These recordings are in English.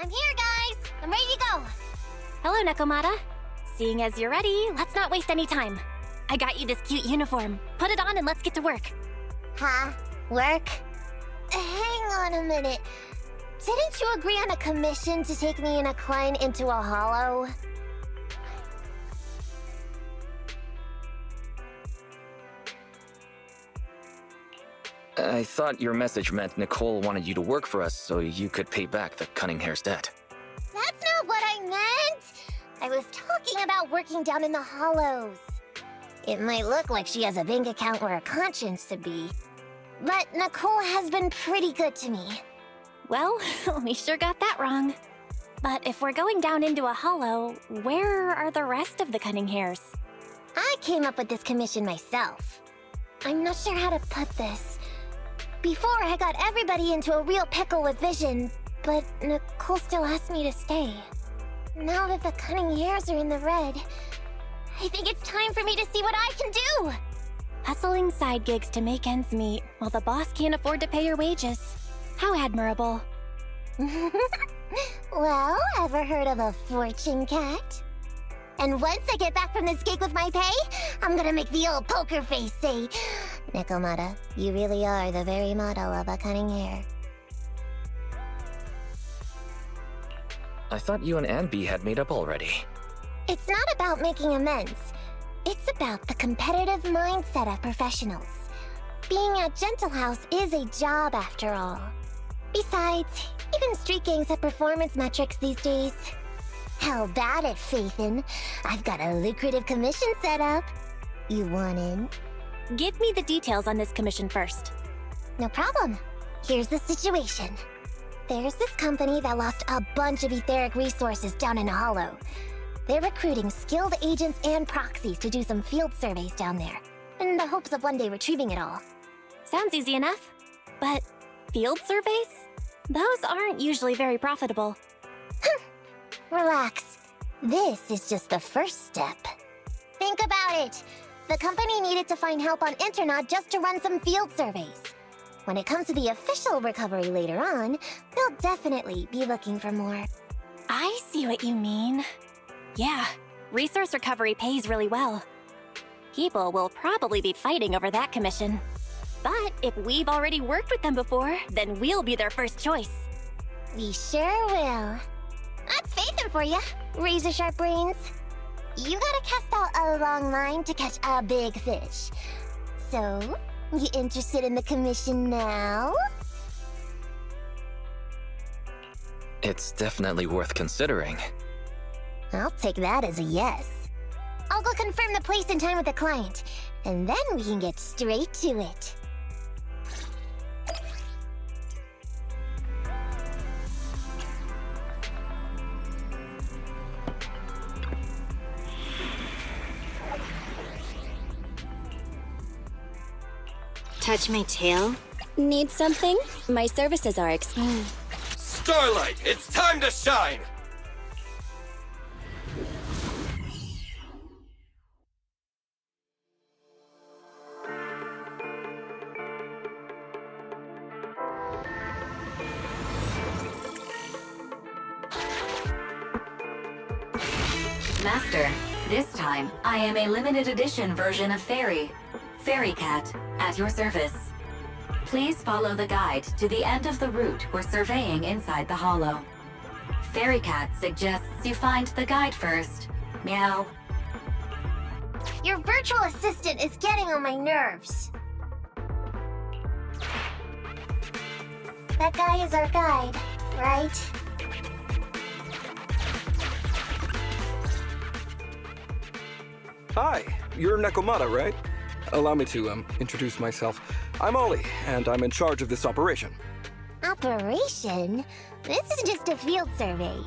I'm here, guys! I'm ready to go! Hello, Nekomata. Seeing as you're ready, let's not waste any time. I got you this cute uniform. Put it on and let's get to work. Huh? Work? Hang on a minute. Didn't you agree on a commission to take me and a client into a hollow? I thought your message meant Nicole wanted you to work for us so you could pay back the cunning hair's debt. That's not what I meant! I was talking about working down in the hollows. It might look like she has a bank account where a conscience should be, but Nicole has been pretty good to me. Well, we sure got that wrong. But if we're going down into a hollow, where are the rest of the cunning hairs? I came up with this commission myself. I'm not sure how to put this. Before, I got everybody into a real pickle with vision, but Nicole still asked me to stay. Now that the cunning hairs are in the red, I think it's time for me to see what I can do! Hustling side gigs to make ends meet, while the boss can't afford to pay your wages. How admirable. Well, ever heard of a fortune cat? And once I get back from this gig with my pay, I'm gonna make the old poker face say, Nekomata, you really are the very model of a cunning hair. I thought you and Anby had made up already. It's not about making amends. It's about the competitive mindset of professionals. Being at Gentle House is a job after all. Besides, even street gangs have performance metrics these days. How about it, Faithin? I've got a lucrative commission set up. You want in? Give me the details on this commission first. No problem. Here's the situation. There's this company that lost a bunch of etheric resources down in a hollow. They're recruiting skilled agents and proxies to do some field surveys down there, in the hopes of one day retrieving it all. Sounds easy enough. But field surveys? Those aren't usually very profitable. Relax. This is just the first step. Think about it. The company needed to find help on Internaut just to run some field surveys. When it comes to the official recovery later on, they'll definitely be looking for more. I see what you mean. Yeah, resource recovery pays really well. People will probably be fighting over that commission. But if we've already worked with them before, then we'll be their first choice. We sure will. That's Faithin for ya, razor-sharp brains. You gotta cast out a long line to catch a big fish. So, you interested in the commission now? It's definitely worth considering. I'll take that as a yes. I'll go confirm the place and time with the client, and then we can get straight to it. Touch my tail? Need something? My services are Starlight, it's time to shine! Master, this time I am a limited edition version of Fairy. Fairy Cat, at your service. Please follow the guide to the end of the route we're surveying inside the hollow. Fairy Cat suggests you find the guide first. Meow. Your virtual assistant is getting on my nerves. That guy is our guide, right? Hi, you're Nekomata, right? Allow me to, introduce myself. I'm Ollie, and I'm in charge of this operation. Operation? This is just a field survey.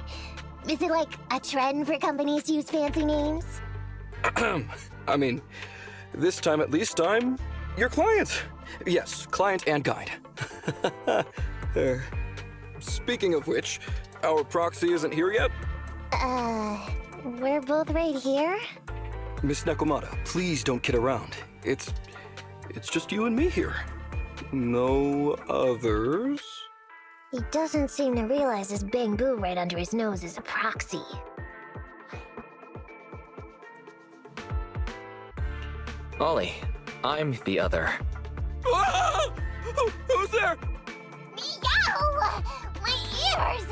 Is it like a trend for companies to use fancy names? I mean, this time at least I'm your client. Yes, client and guide. Speaking of which, our proxy isn't here yet? We're both right here? Miss Nekomata, please don't kid around. It's just you and me here. No others? He doesn't seem to realize this bamboo right under his nose is a proxy. Ollie, I'm the other. Who's there? Meow! My ears!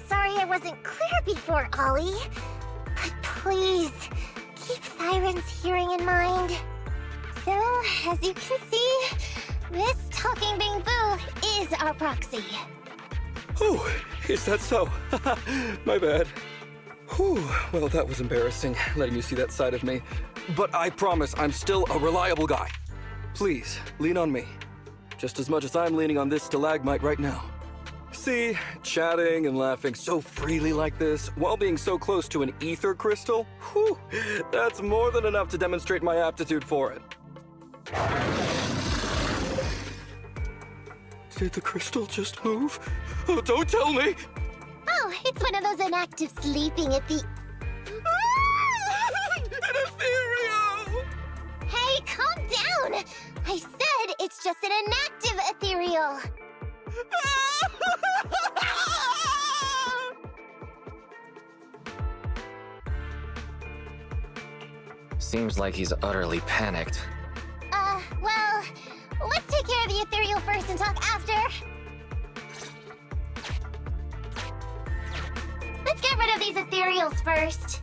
Sorry I wasn't clear before, Ollie. But please, keep Thyron's hearing in mind. So, as you can see, this talking bamboo is our proxy. Oh, is that so? My bad. Whew, well, that was embarrassing, letting you see that side of me. But I promise I'm still a reliable guy. Please, lean on me. Just as much as I'm leaning on this stalagmite right now. See, chatting and laughing so freely like this, while being so close to an ether crystal, whew, that's more than enough to demonstrate my aptitude for it. Did the crystal just move? Oh, don't tell me! Oh, it's one of those inactive sleeping at the... An ethereal! Hey, calm down! I said it's just an inactive ethereal. Seems like he's utterly panicked. Well, let's take care of the ethereal first and talk after. Let's get rid of these ethereals first.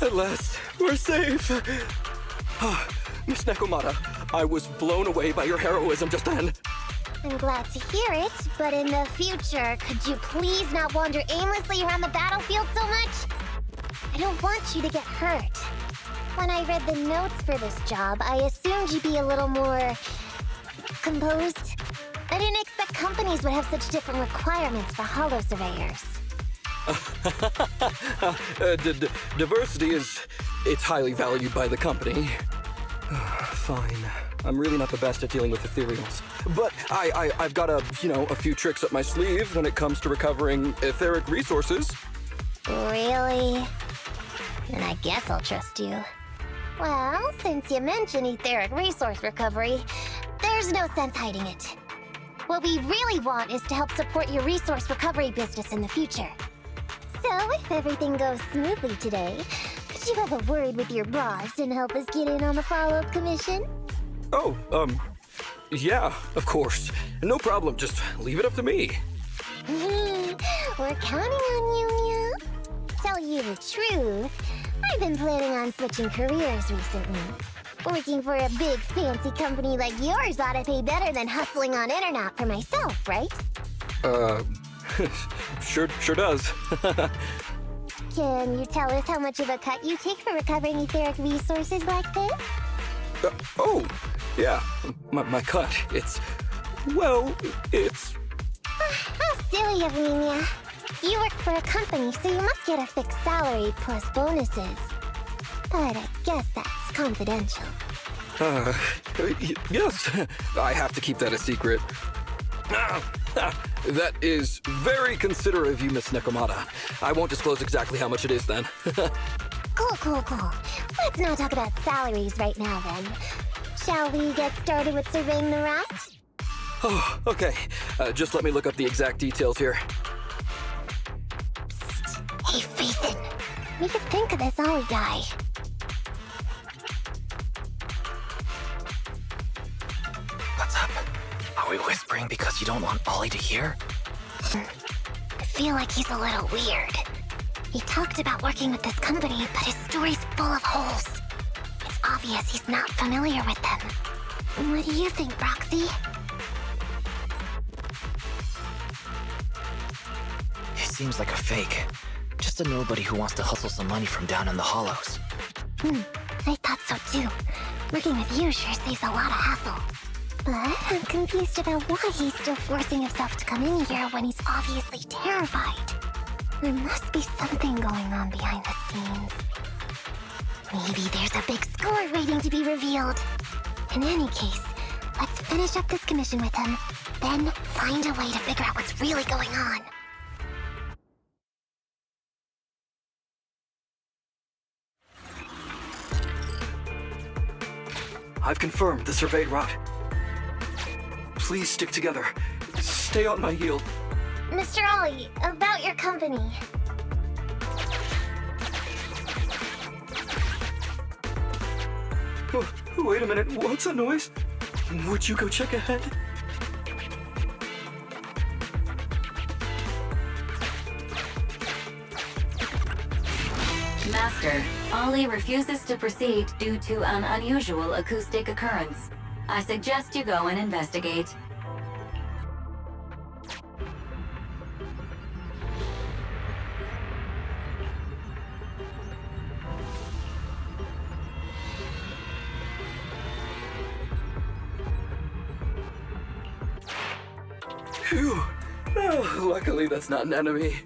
At last, we're safe. Miss Nekomata, I was blown away by your heroism just then. I'm glad to hear it, but in the future, could you please not wander aimlessly around the battlefield so much? I don't want you to get hurt. When I read the notes for this job, I assumed you'd be a little more... composed. I didn't expect companies would have such different requirements for holo surveyors. Diversity it's highly valued by the company. Fine. I'm really not the best at dealing with ethereals. But I've got a few tricks up my sleeve when it comes to recovering etheric resources. Really? Then I guess I'll trust you. Well, since you mentioned etheric resource recovery, there's no sense hiding it. What we really want is to help support your resource recovery business in the future. So, if everything goes smoothly today, could you have a word with your boss and help us get in on the follow-up commission? Oh, yeah, of course. No problem, just leave it up to me. We're counting on you, Mia. Tell you the truth, I've been planning on switching careers recently. Working for a big fancy company like yours ought to pay better than hustling on internet for myself, right? Sure does. Can you tell us how much of a cut you take for recovering etheric resources like this? Oh, yeah, my cut, it's... How silly of me, Mia. You work for a company, so you must get a fixed salary plus bonuses. But I guess that's confidential. Yes, I have to keep that a secret. That is very considerate of you, Miss Necomata. I won't disclose exactly how much it is then. Cool. Let's not talk about salaries right now then. Shall we get started with surveying the rat? Oh, okay. Just let me look up the exact details here. Hey, Ethan. We could think of this Ollie guy. What's up? Are we whispering because you don't want Ollie to hear? I feel like he's a little weird. He talked about working with this company, but his story's full of holes. It's obvious he's not familiar with them. What do you think, Roxy? He seems like a fake. Just a nobody who wants to hustle some money from down in the hollows. I thought so too. Working with you sure saves a lot of hassle. But I'm confused about why he's still forcing himself to come in here when he's obviously terrified. There must be something going on behind the scenes. Maybe there's a big score waiting to be revealed. In any case, let's finish up this commission with him, then find a way to figure out what's really going on. I've confirmed the surveyed route. Please stick together. Stay on my heel. Mr. Ollie, about your company. Oh, wait a minute, what's that noise? Would you go check ahead? Master, Ollie refuses to proceed due to an unusual acoustic occurrence. I suggest you go and investigate. Phew. Oh, luckily that's not an enemy.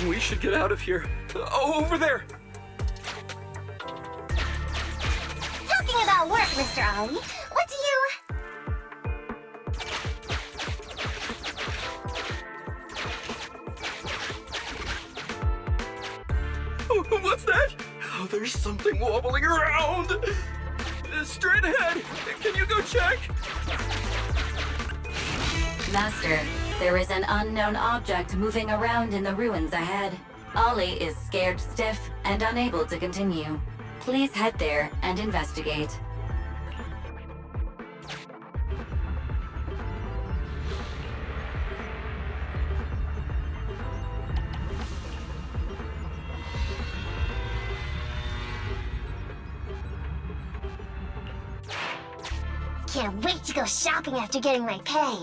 We should get out of here. Oh, over there! Talking about work, Mr. Ollie, what do you... Oh, what's that? Oh, there's something wobbling around! Straight ahead! Can you go check? Master, there is an unknown object moving around in the ruins ahead. Ollie is scared stiff and unable to continue. Please head there and investigate. Can't wait to go shopping after getting my pay.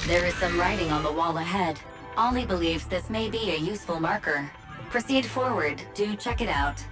There is some writing on the wall ahead. Ollie believes this may be a useful marker. Proceed forward to check it out.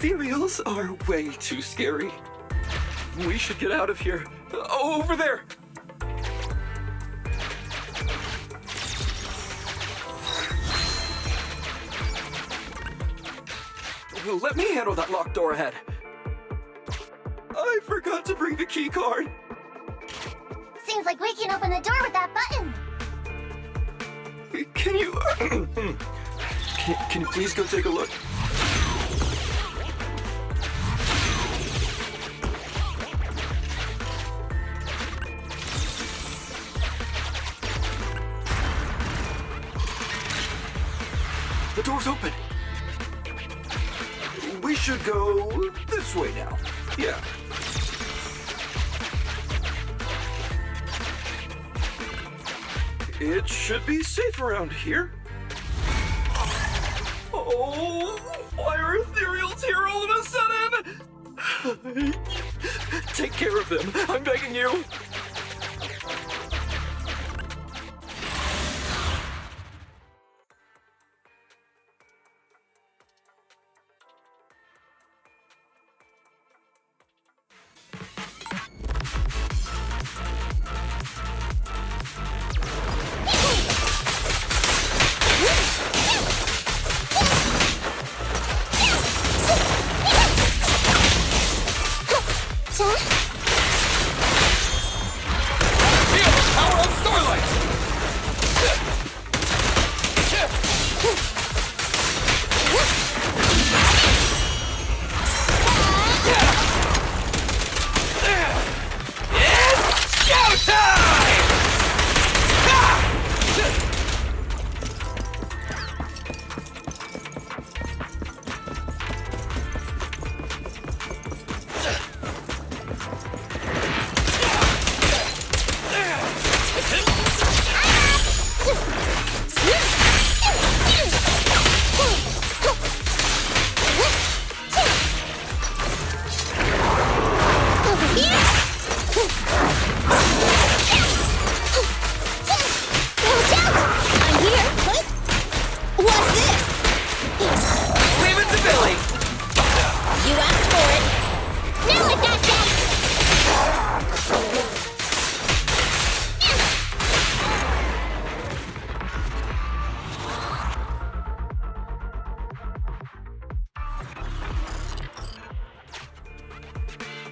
ethereals are way too scary. We should get out of here. Over there! Let me handle that locked door ahead. I forgot to bring the key card. Seems like we can open the door with that button. Can you... can you please go take a look? The door's open. We should go this way now. Yeah. It should be safe around here. Oh, why are ethereals here all of a sudden? Take care of them, I'm begging you.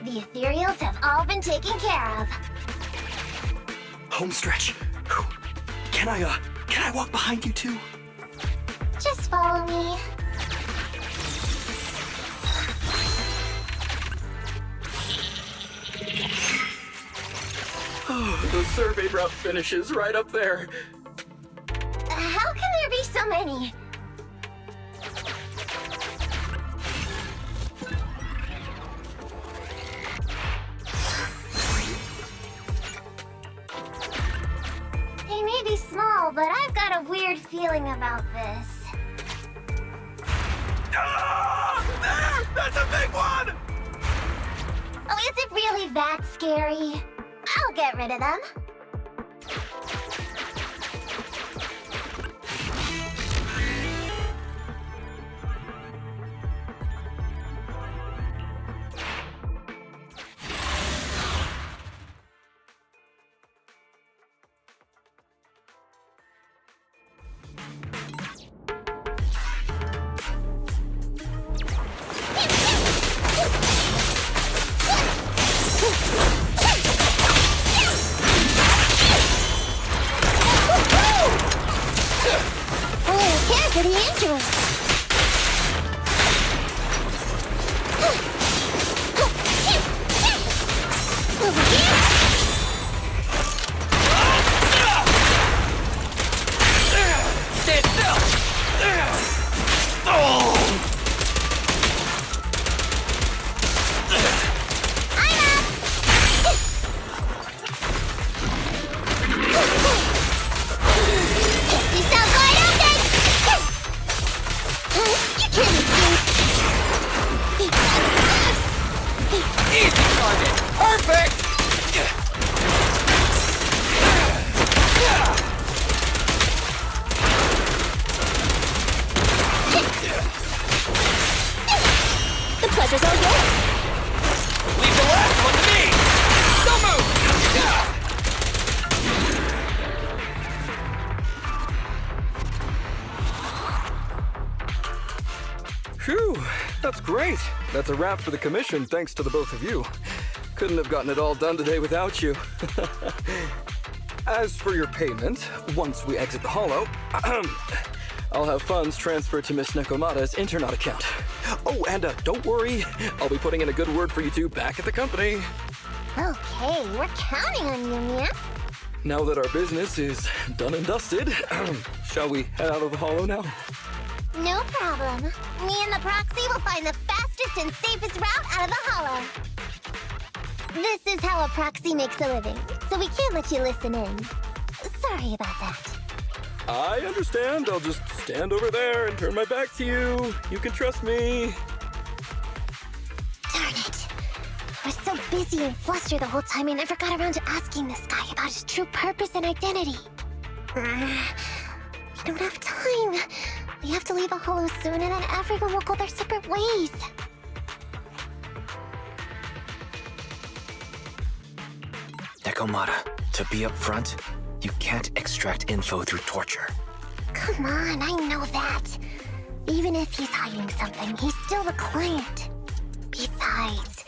The ethereals have all been taken care of. Home stretch. Can I walk behind you too? Just follow me. Oh, the survey route finishes right up there. How can there be so many? They may be small, but I've got a weird feeling about this. Ah! There! That's a big one! Oh, is it really that scary? I'll get rid of them. Great! That's a wrap for the commission, thanks to the both of you. Couldn't have gotten it all done today without you. As for your payment, once we exit the hollow, I'll have funds transferred to Miss Nekomata's Internet account. Oh, and don't worry, I'll be putting in a good word for you two back at the company. Okay, we're counting on you, Mia. Now that our business is done and dusted, shall we head out of the hollow now? No problem. Me and the proxy will find the fastest and safest route out of the hollow. This is how a proxy makes a living, so we can't let you listen in. Sorry about that. I understand. I'll just stand over there and turn my back to you. You can trust me. Darn it. I was so busy and flustered the whole time I never got around to asking this guy about his true purpose and identity. We don't have time. We have to leave a hollow soon and then everyone will go their separate ways. Nekomata, to be up front, you can't extract info through torture. Come on, I know that. Even if he's hiding something, he's still the client. Besides,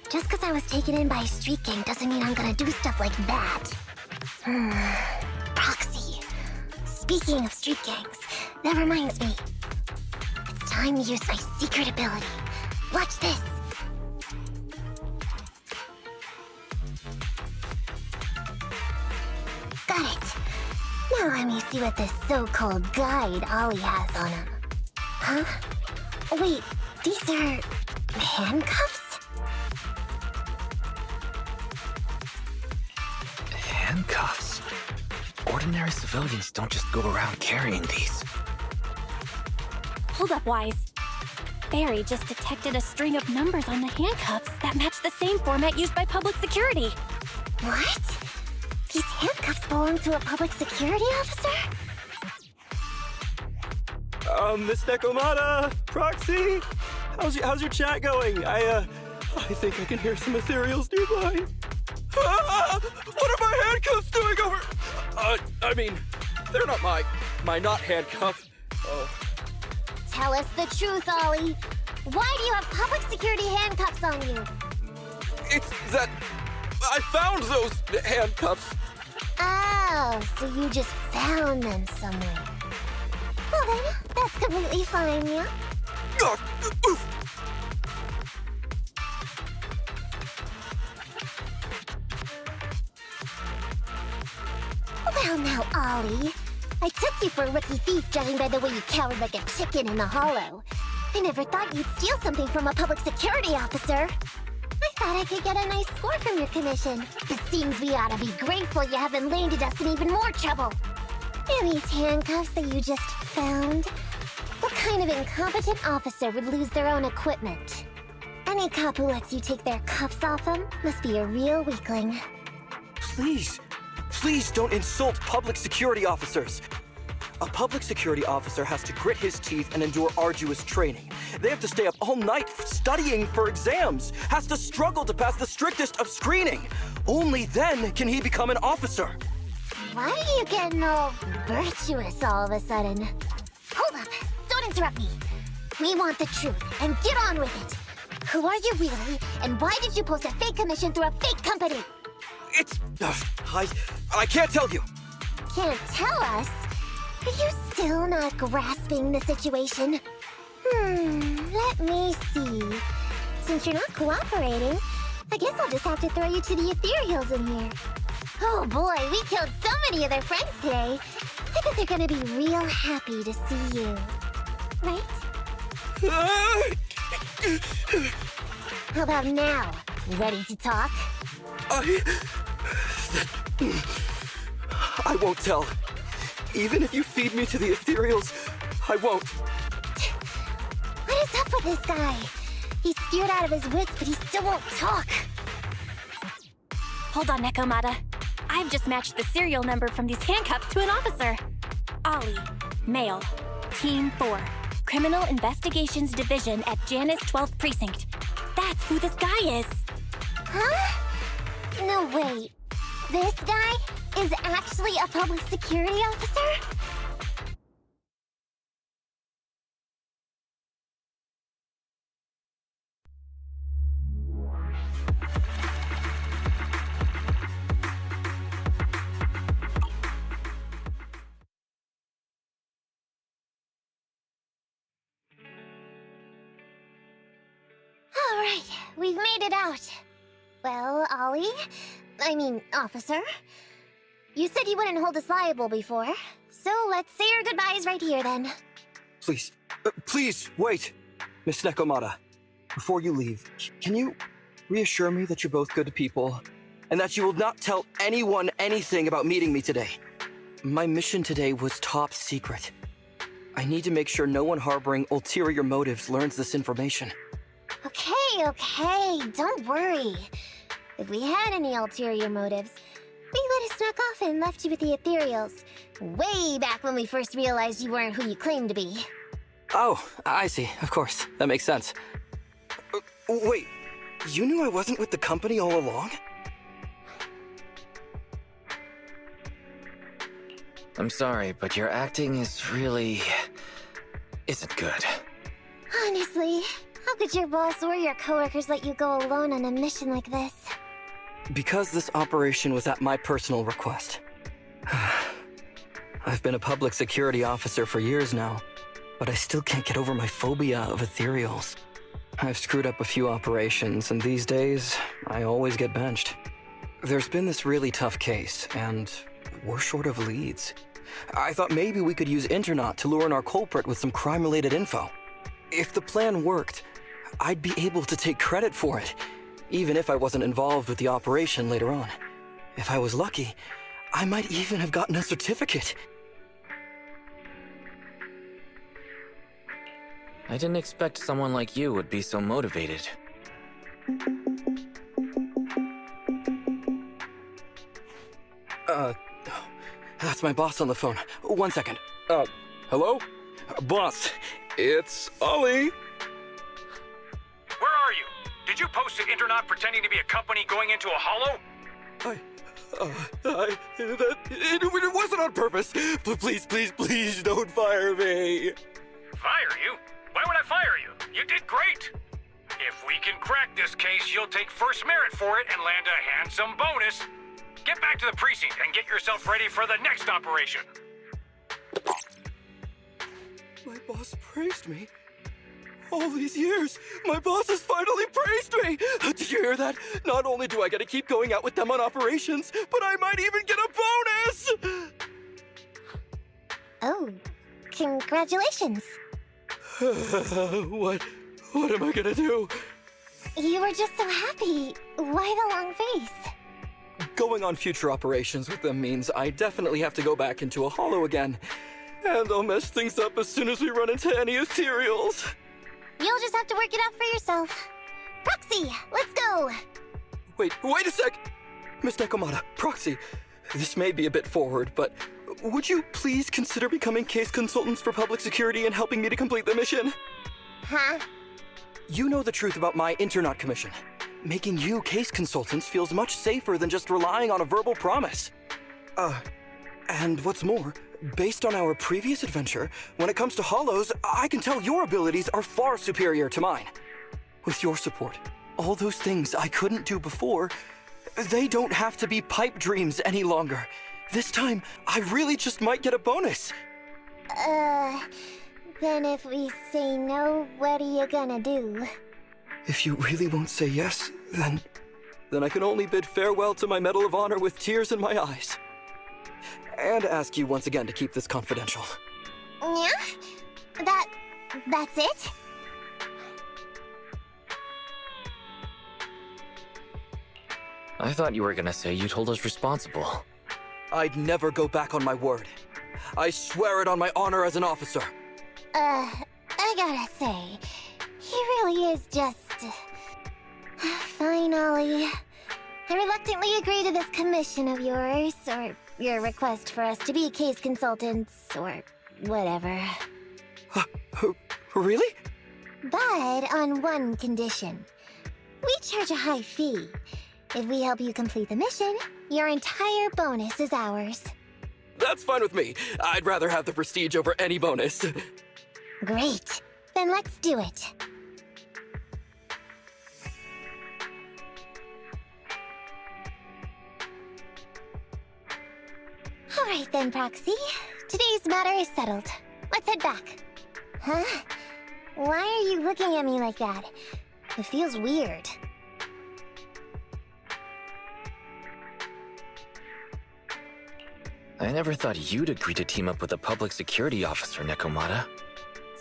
just because I was taken in by a street gang doesn't mean I'm gonna do stuff like that. Proxy. Speaking of street gangs, that reminds me. It's time to use my secret ability. Watch this. Got it. Now let me see what this so-called guide Ollie has on him. Huh? Wait, these are handcuffs? Handcuffs? Ordinary civilians don't just go around carrying these. Hold up, Wise. Barry just detected a string of numbers on the handcuffs that match the same format used by public security. What? These handcuffs belong to a public security officer? Miss Nekomata, Proxy, how's your chat going? I think I can hear some ethereals nearby. What are my handcuffs doing over? I mean, they're not my not handcuffs. Oh. Tell us the truth, Ollie. Why do you have public security handcuffs on you? It's that I found those handcuffs. Oh, so you just found them somewhere. Well then, that's completely fine, yeah? Well now, Ollie. I took you for a rookie thief judging by the way you cowered like a chicken in the hollow. I never thought you'd steal something from a public security officer. I thought I could get a nice score from your commission. It seems we ought to be grateful you haven't landed us in even more trouble. And these handcuffs that you just found? What kind of incompetent officer would lose their own equipment? Any cop who lets you take their cuffs off them must be a real weakling. Please don't insult public security officers. A public security officer has to grit his teeth and endure arduous training. They have to stay up all night studying for exams, has to struggle to pass the strictest of screening. Only then can he become an officer. Why are you getting all virtuous all of a sudden? Hold up! Don't interrupt me! We want the truth, and get on with it! Who are you really, and why did you post a fake commission through a fake company? It's... I can't tell you. Can't tell us? Are you still not grasping the situation? Let me see. Since you're not cooperating, I guess I'll just have to throw you to the ethereals in here. Oh boy, we killed so many of their friends today. I bet they're gonna be real happy to see you. Right? How about now? Ready to talk? I won't tell. Even if you feed me to the ethereals, I won't. What is up with this guy? He's scared out of his wits, but he still won't talk. Hold on, Nekomata. I've just matched the serial number from these handcuffs to an officer. Ollie, male, Team 4, Criminal Investigations Division at Janus 12th Precinct. That's who this guy is. Huh? No, wait. This guy is actually a public security officer? we've made it out. Well, Ollie, officer, you said you wouldn't hold us liable before, so let's say our goodbyes right here then. Please, please, wait. Miss Nekomata, before you leave, can you reassure me that you're both good people, and that you will not tell anyone anything about meeting me today? My mission today was top secret. I need to make sure no one harboring ulterior motives learns this information. Okay, don't worry. If we had any ulterior motives, we would have snuck off and left you with the ethereals. Way back when we first realized you weren't who you claimed to be. Oh, I see. Of course. That makes sense. Wait, you knew I wasn't with the company all along? I'm sorry, but your acting isn't good. Honestly, how could your boss or your coworkers let you go alone on a mission like this? Because this operation was at my personal request. I've been a public security officer for years now, but I still can't get over my phobia of ethereals. I've screwed up a few operations, and these days, I always get benched. There's been this really tough case, and we're short of leads. I thought maybe we could use Internaut to lure in our culprit with some crime-related info. If the plan worked, I'd be able to take credit for it, even if I wasn't involved with the operation later on. If I was lucky, I might even have gotten a certificate. I didn't expect someone like you would be so motivated. That's my boss on the phone. 1 second. Hello? Boss, it's Ollie. Where are you? Did you post an Internaut pretending to be a company going into a hollow? It wasn't on purpose. Please don't fire me. Fire you? Why would I fire you? You did great. If we can crack this case, you'll take first merit for it and land a handsome bonus. Get back to the precinct and get yourself ready for the next operation. My boss praised me. All these years, my boss has finally praised me! Did you hear that? Not only do I get to keep going out with them on operations, but I might even get a bonus! Oh, congratulations. What am I gonna do? You were just so happy. Why the long face? Going on future operations with them means I definitely have to go back into a hollow again. And I'll mess things up as soon as we run into any ethereals. You'll just have to work it out for yourself. Proxy, let's go! Wait a sec! Miss Nekomata, Proxy, this may be a bit forward, but would you please consider becoming case consultants for public security and helping me to complete the mission? Huh? You know the truth about my Internaut commission. Making you case consultants feels much safer than just relying on a verbal promise. And what's more, based on our previous adventure, when it comes to hollows, I can tell your abilities are far superior to mine. With your support, all those things I couldn't do before, they don't have to be pipe dreams any longer. This time, I really just might get a bonus. Then if we say no, what are you gonna do? If you really won't say yes, then I can only bid farewell to my Medal of Honor with tears in my eyes. And ask you once again to keep this confidential. Yeah? That's it? I thought you were gonna say you'd hold us responsible. I'd never go back on my word. I swear it on my honor as an officer. I gotta say, he really is just... Fine, Ollie. I reluctantly agree to this commission of yours, or your request for us to be case consultants, or whatever. Really? But on one condition. We charge a high fee. If we help you complete the mission, your entire bonus is ours. That's fine with me. I'd rather have the prestige over any bonus. Great. Then let's do it. Alright then, Proxy. Today's matter is settled. Let's head back. Huh? Why are you looking at me like that? It feels weird. I never thought you'd agree to team up with a public security officer, Nekomata.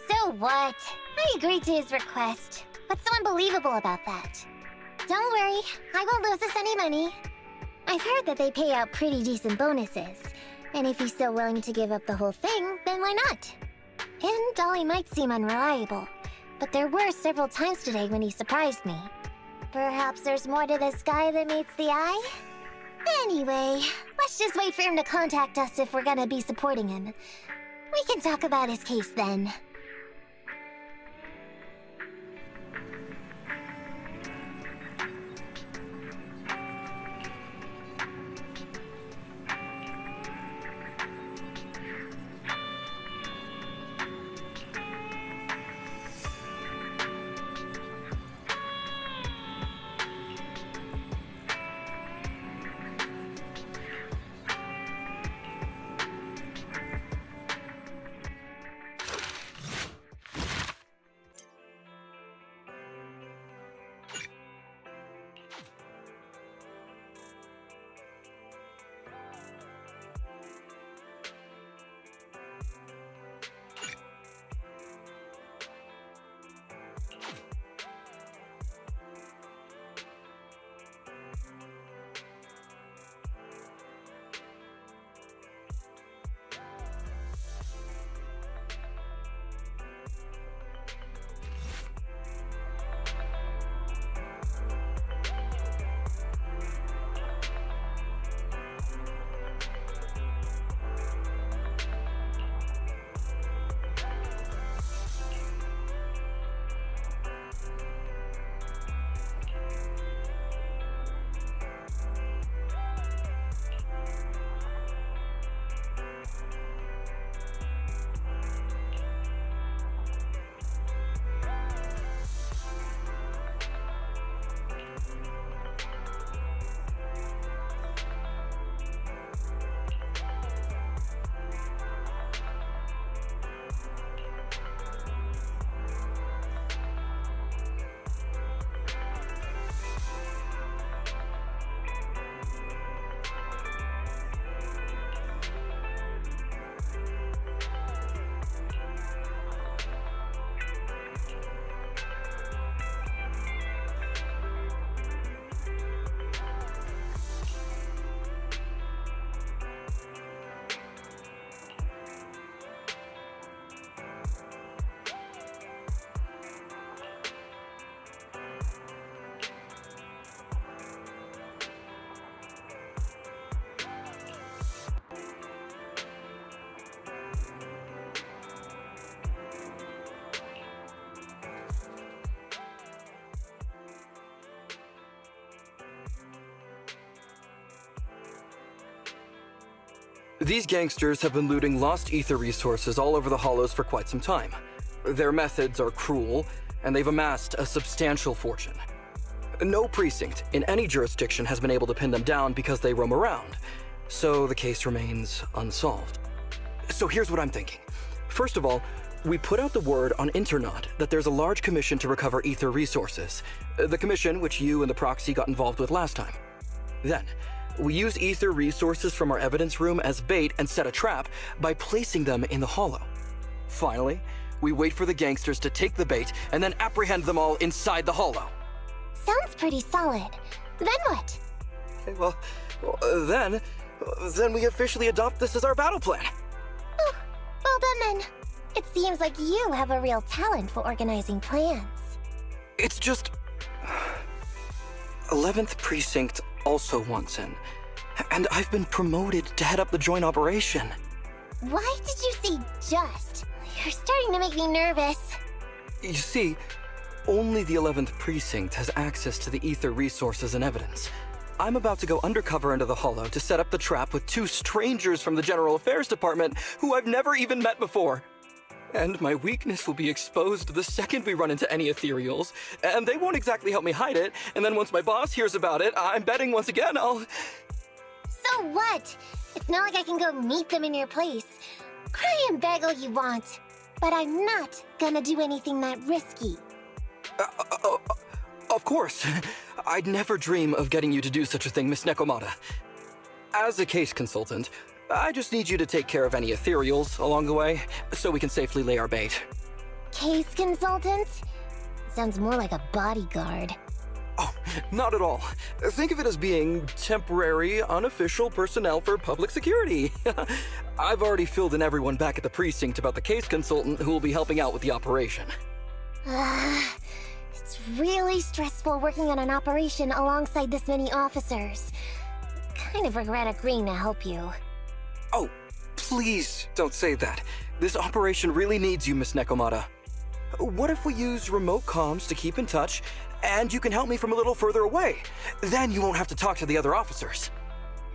So what? I agreed to his request. What's so unbelievable about that? Don't worry, I won't lose us any money. I've heard that they pay out pretty decent bonuses. And if he's so willing to give up the whole thing, then why not? And Dolly might seem unreliable, but there were several times today when he surprised me. Perhaps there's more to this guy than meets the eye? Anyway, let's just wait for him to contact us if we're gonna be supporting him. We can talk about his case then. These gangsters have been looting lost ether resources all over the Hollows for quite some time. Their methods are cruel, and they've amassed a substantial fortune. No precinct in any jurisdiction has been able to pin them down because they roam around, so the case remains unsolved. So here's what I'm thinking. First of all, we put out the word on Internet that there's a large commission to recover ether resources. The commission which you and the proxy got involved with last time. Then, we use ether resources from our evidence room as bait and set a trap by placing them in the Hollow. Finally, we wait for the gangsters to take the bait and then apprehend them all inside the Hollow. Sounds pretty solid. Then what? Okay, well, then we officially adopt this as our battle plan. Oh, well done then. It seems like you have a real talent for organizing plans. It's just... 11th Precinct also wants in, and I've been promoted to head up the joint operation. Why did you say just? You're starting to make me nervous. You see, only the 11th Precinct has access to the ether resources and evidence. I'm about to go undercover into the Hollow to set up the trap with two strangers from the General Affairs Department who I've never even met before. And my weakness will be exposed the second we run into any ethereals, and they won't exactly help me hide it, and then once my boss hears about it, I'm betting once again I'll... So what? It's not like I can go meet them in your place. Cry and beg all you want, but I'm not gonna do anything that risky. Of course. I'd never dream of getting you to do such a thing, Miss Nekomata. As a case consultant, I just need you to take care of any ethereals along the way, so we can safely lay our bait. Case consultant? Sounds more like a bodyguard. Oh, not at all. Think of it as being temporary, unofficial personnel for public security. I've already filled in everyone back at the precinct about the case consultant who will be helping out with the operation. It's really stressful working on an operation alongside this many officers. Kind of regret agreeing to help you. Oh, please don't say that. This operation really needs you, Miss Necomia. What if we use remote comms to keep in touch, and you can help me from a little further away? Then you won't have to talk to the other officers.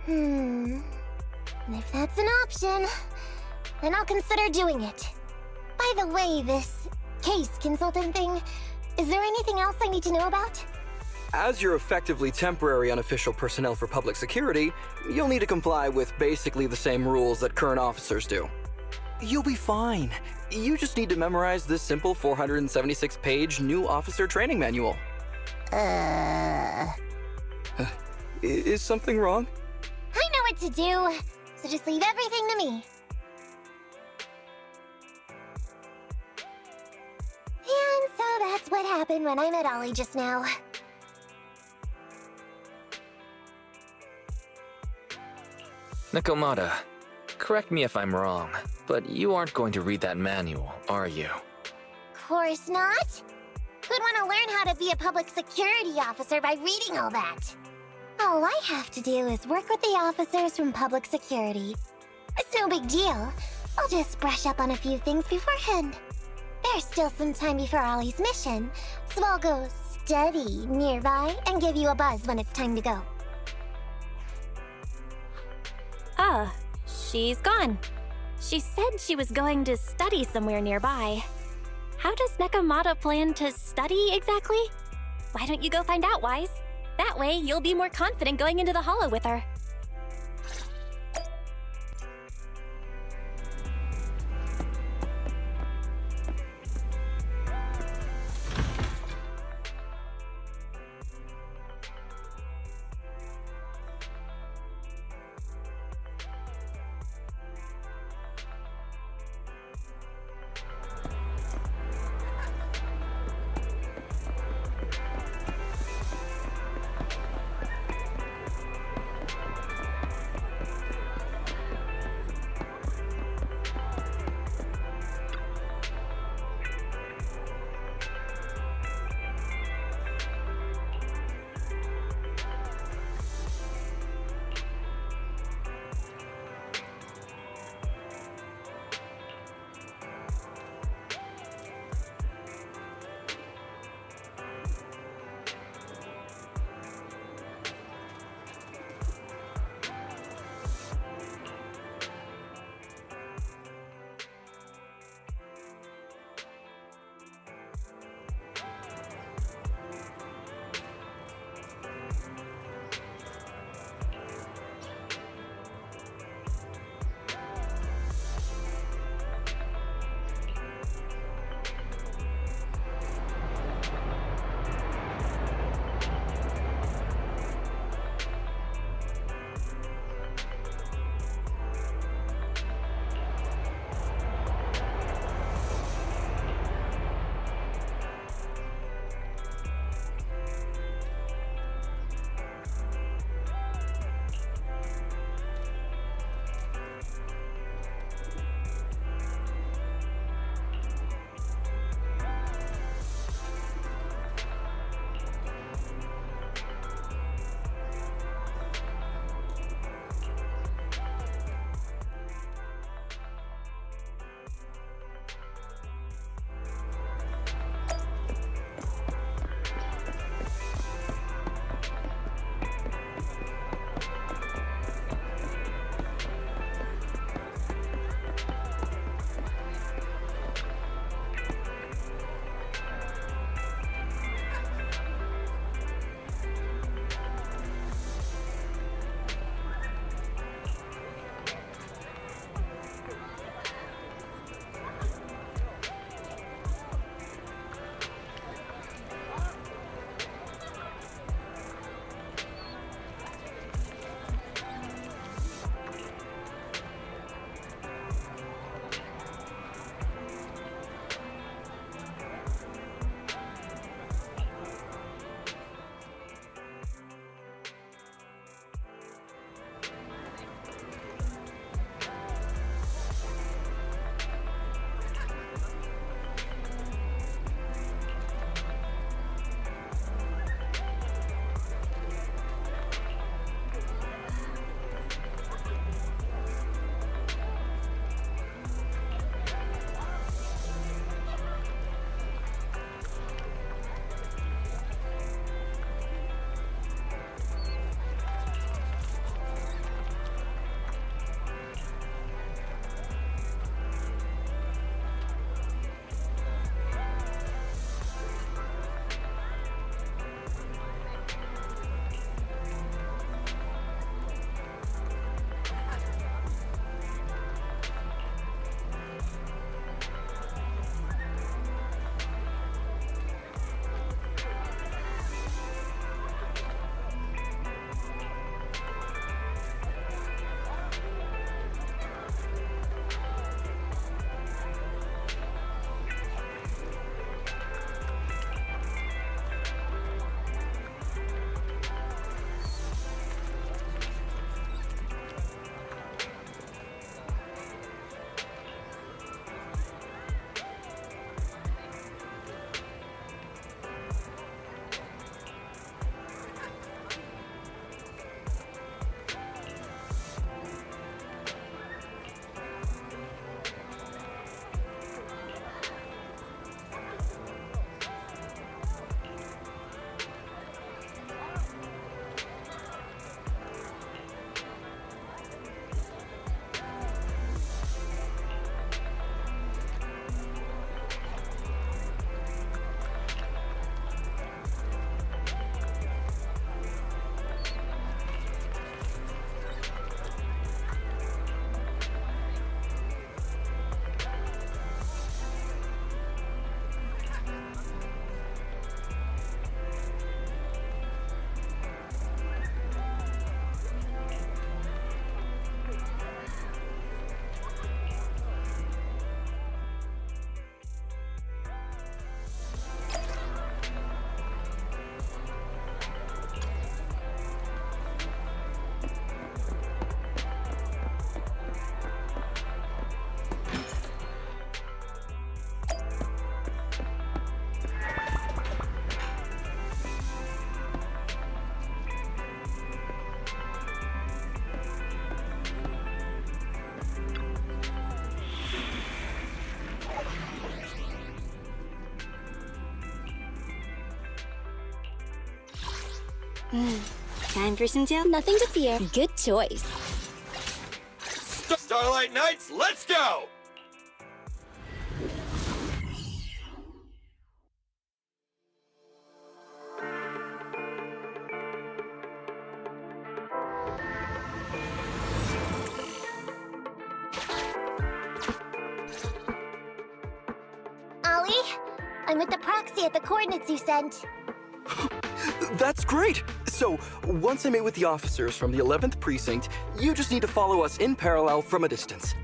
If that's an option, then I'll consider doing it. By the way, this case consultant thing, is there anything else I need to know about? As you're effectively temporary unofficial personnel for public security, you'll need to comply with basically the same rules that current officers do. You'll be fine. You just need to memorize this simple 476-page new officer training manual. Is something wrong? I know what to do, so just leave everything to me. And so that's what happened when I met Ollie just now. Necomia, correct me if I'm wrong, but you aren't going to read that manual, are you? Course not. Who'd want to learn how to be a public security officer by reading all that? All I have to do is work with the officers from public security. It's no big deal. I'll just brush up on a few things beforehand. There's still some time before Ollie's mission, so I'll go study nearby and give you a buzz when it's time to go. Ah, she's gone. She said she was going to study somewhere nearby. How does Necomia plan to study exactly? Why don't you go find out, Wise? That way, you'll be more confident going into the Hollow with her. Time for some tail? Nothing to fear. Good choice. Starlight Knights, let's go! Ollie, I'm with the proxy at the coordinates you sent. That's great! So, once I meet with the officers from the 11th Precinct, you just need to follow us in parallel from a distance.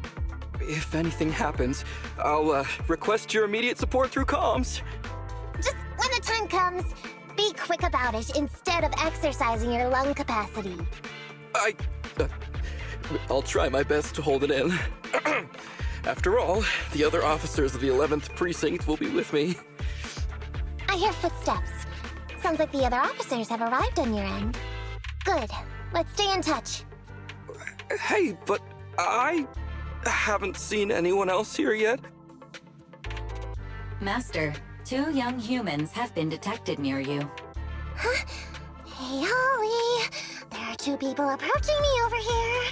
If anything happens, I'll request your immediate support through comms. Just when the time comes, be quick about it instead of exercising your lung capacity. I'll try my best to hold it in. After all, the other officers of the 11th Precinct will be with me. I hear footsteps. Sounds like the other officers have arrived on your end. Good. Let's stay in touch. Hey, but I haven't seen anyone else here yet. Master, 2 young humans have been detected near you. Huh? Hey, Ollie. There are 2 people approaching me over here.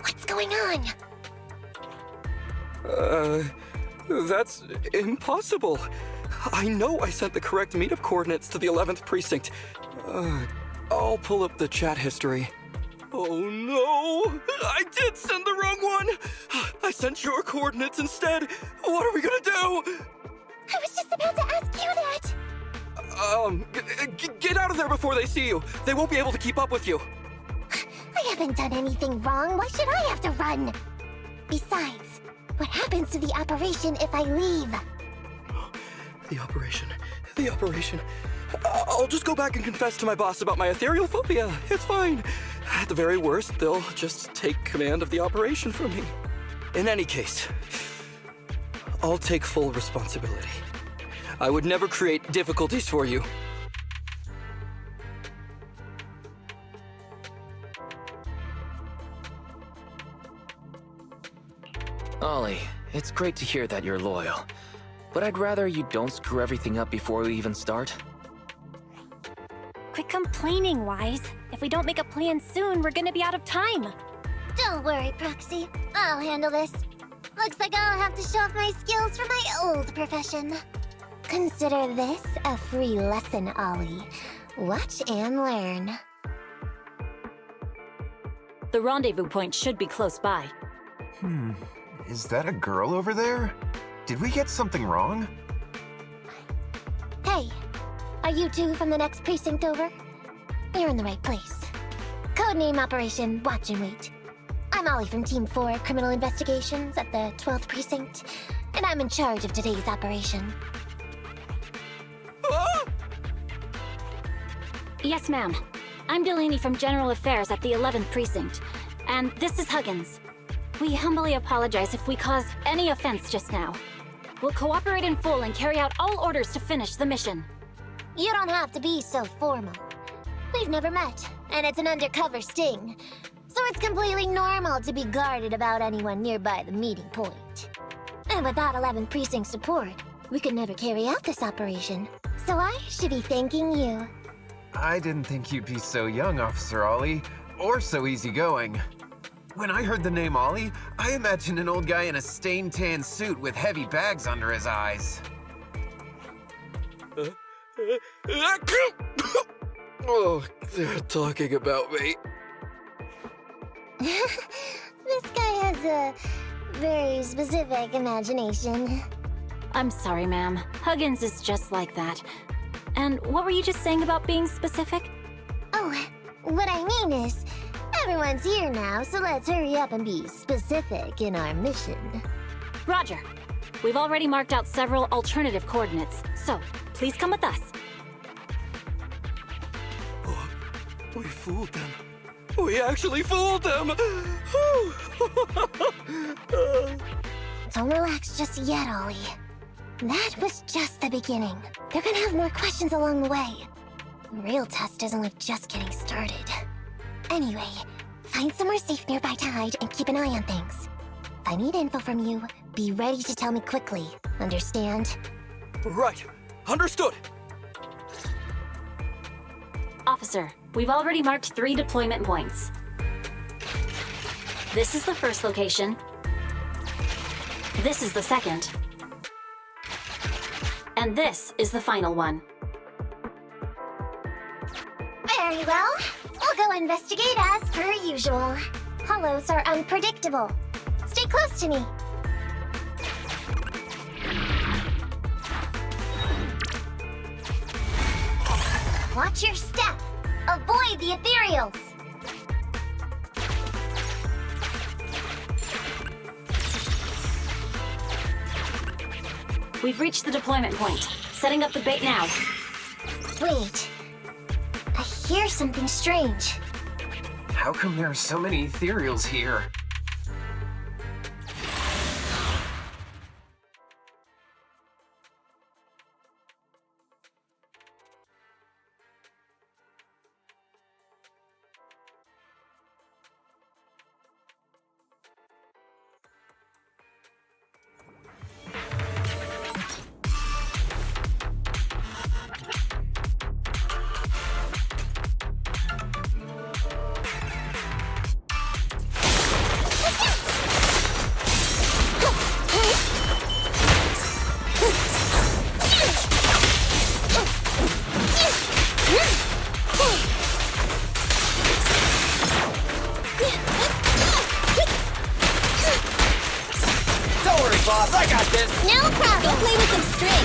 What's going on? That's impossible. I know I sent the correct meetup coordinates to the 11th Precinct. I'll pull up the chat history. Oh no! I did send the wrong one! I sent your coordinates instead! What are we gonna do? I was just about to ask you that! Get out of there before they see you! They won't be able to keep up with you! I haven't done anything wrong. Why should I have to run? Besides, what happens to the operation if I leave? The operation. I'll just go back and confess to my boss about my ethereal phobia. It's fine. At the very worst, they'll just take command of the operation from me. In any case, I'll take full responsibility. I would never create difficulties for you. Ollie, it's great to hear that you're loyal. But I'd rather you don't screw everything up before we even start. Quit complaining, Wise. If we don't make a plan soon, we're gonna be out of time. Don't worry, Proxy. I'll handle this. Looks like I'll have to show off my skills from my old profession. Consider this a free lesson, Ollie. Watch and learn. The rendezvous point should be close by. Is that a girl over there? Did we get something wrong? Hey, are you 2 from the next precinct over? You're in the right place. Codename Operation Watch and Wait. I'm Ollie from Team 4 Criminal Investigations at the 12th Precinct, and I'm in charge of today's operation. Yes, ma'am. I'm Delaney from General Affairs at the 11th Precinct, and this is Huggins. We humbly apologize if we caused any offense just now. We'll cooperate in full and carry out all orders to finish the mission. You don't have to be so formal. We've never met, and it's an undercover sting. So it's completely normal to be guarded about anyone nearby the meeting point. And without 11th Precinct support, we could never carry out this operation. So I should be thanking you. I didn't think you'd be so young, Officer Ollie, or so easygoing. When I heard the name Ollie, I imagined an old guy in a stained tan suit with heavy bags under his eyes. Oh, they're talking about me. This guy has a very specific imagination. I'm sorry, ma'am. Huggins is just like that. And what were you just saying about being specific? Oh, what I mean is, everyone's here now, so let's hurry up and be specific in our mission. Roger. We've already marked out several alternative coordinates, so please come with us. Oh, we fooled them. We actually fooled them! Don't relax just yet, Ollie. That was just the beginning. They're gonna have more questions along the way. The real test is only just getting started. Anyway, find somewhere safe nearby to hide and keep an eye on things. If I need info from you, be ready to tell me quickly. Understand? Right. Understood. Officer, We've already marked 3 deployment points. This is the first location. This is the second. And this is the final one. Very well. We'll go investigate as per usual. Hollows are unpredictable. Stay close to me. Watch your step. Avoid the ethereals. We've reached the deployment point. Setting up the bait now. Wait. I hear something strange. How come there are so many ethereals here? boss. I got this. No problem. Go play with some string.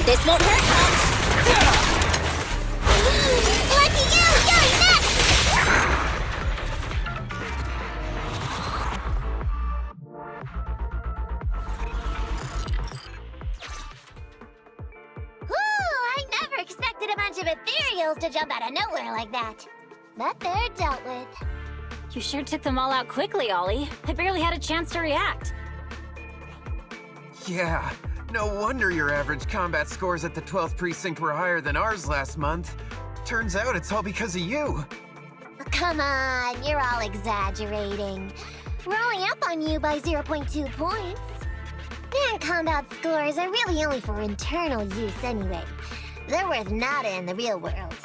This won't hurt much. Lucky you! You're next! Whew! I never expected a bunch of ethereals to jump out of nowhere like that. But they're dealt with. You sure took them all out quickly, Ollie. I barely had a chance to react. Yeah. No wonder your average combat scores at the 12th precinct were higher than ours last month. Turns out it's all because of you. Come on, you're all exaggerating. We're only up on you by 0.2 points. And combat scores are really only for internal use anyway. They're worth nada in the real world.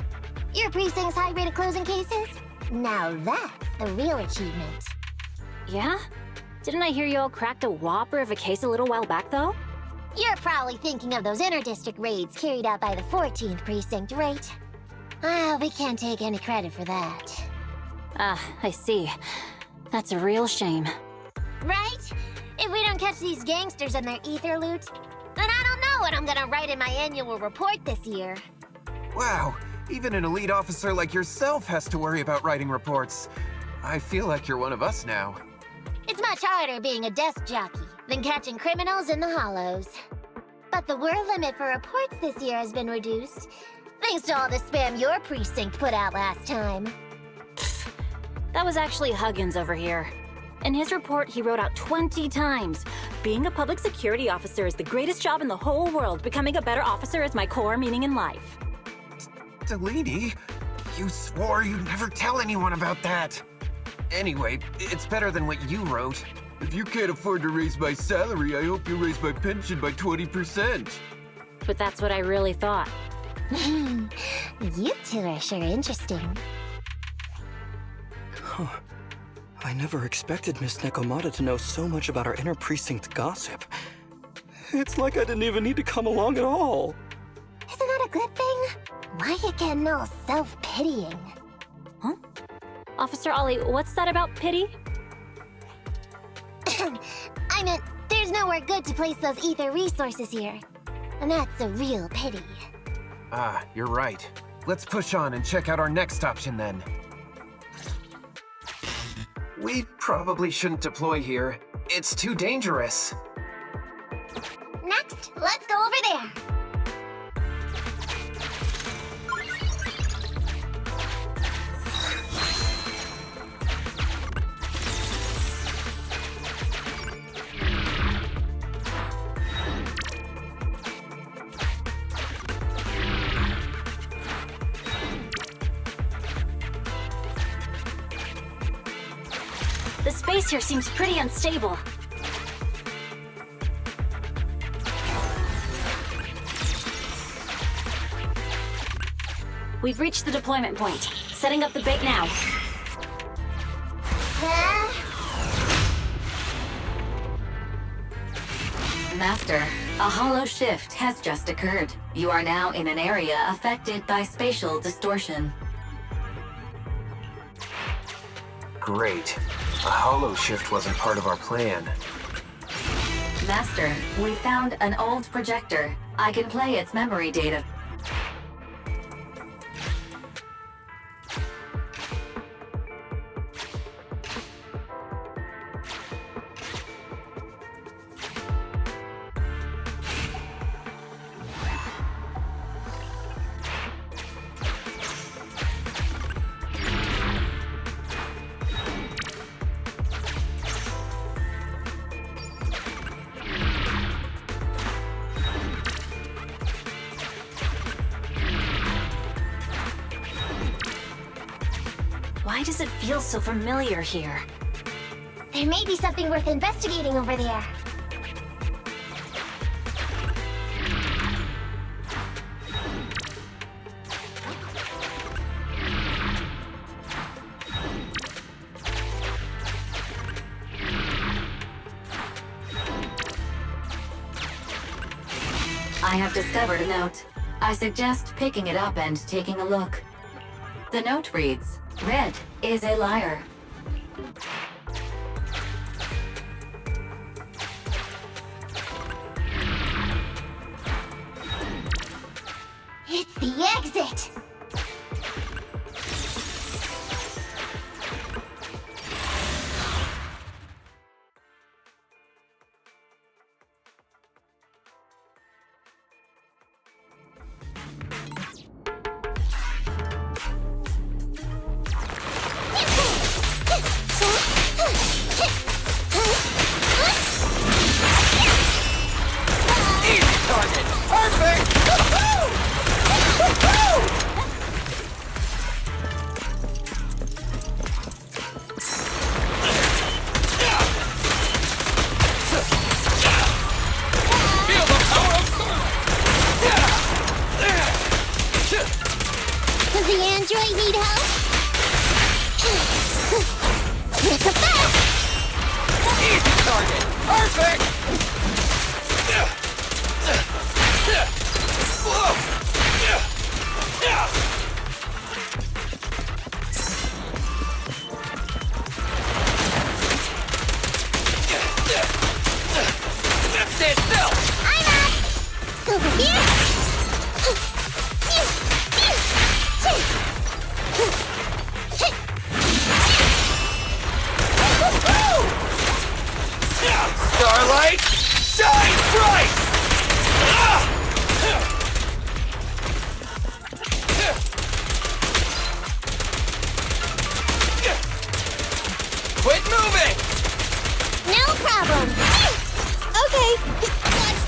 Your precinct's high rate of closing cases? Now that's the real achievement. Yeah? Didn't I hear you all cracked a whopper of a case a little while back, though? You're probably thinking of those inter-district raids carried out by the 14th precinct, right? We can't take any credit for that. I see. That's a real shame. Right? If we don't catch these gangsters and their ether loot, then I don't know what I'm gonna write in my annual report this year. Wow, even an elite officer like yourself has to worry about writing reports. I feel like you're one of us now. It's much harder being a desk jockey than catching criminals in the hollows. But the word limit for reports this year has been reduced, thanks to all the spam your precinct put out last time. That was actually Huggins over here. In his report, he wrote out 20 times. Being a public security officer is the greatest job in the whole world. Becoming a better officer is my core meaning in life. Delaney, you swore you'd never tell anyone about that. Anyway, it's better than what you wrote. If you can't afford to raise my salary, I hope you raise my pension by 20%. But that's what I really thought. You two are sure interesting. I I never expected Miss Nekomata to know so much about our inner precinct gossip. It's like I didn't even need to come along at all. Isn't that a good thing? Why you getting all self-pitying? Huh? Officer Ollie, what's that about pity? I meant, there's nowhere good to place those ether resources here. And that's a real pity. Ah, you're right. Let's push on and check out our next option then. We probably shouldn't deploy here. It's too dangerous. Next, let's go over there. The space here seems pretty unstable. We've reached the deployment point. Setting up the bait now. Master, a hollow shift has just occurred. You are now in an area affected by spatial distortion. Great. A hollow shift wasn't part of our plan. Master, we found an old projector. I can play its memory data. Why does it feel so familiar here? There may be something worth investigating over there. I have discovered a note. I suggest picking it up and taking a look. The note reads, "Red is a liar." It's the exit! Does the android need help? It's a fast! Easy target! Perfect! Stay still! I'm up! Over here! Starlight, shine bright! Quit moving! No problem! Okay, watch this!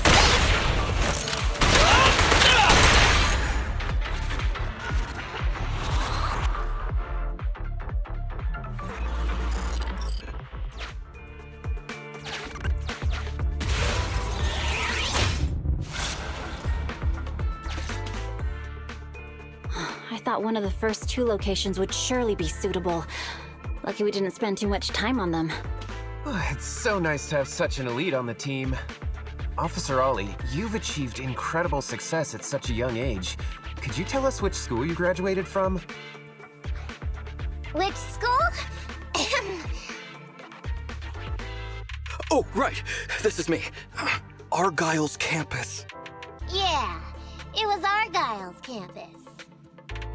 I thought one of the first two locations would surely be suitable. Lucky we didn't spend too much time on them. It's so nice to have such an elite on the team. Officer Ollie, you've achieved incredible success at such a young age. Could you tell us which school you graduated from? Which school? Oh, right. This is me. Argyle's campus. Yeah, it was Argyle's campus.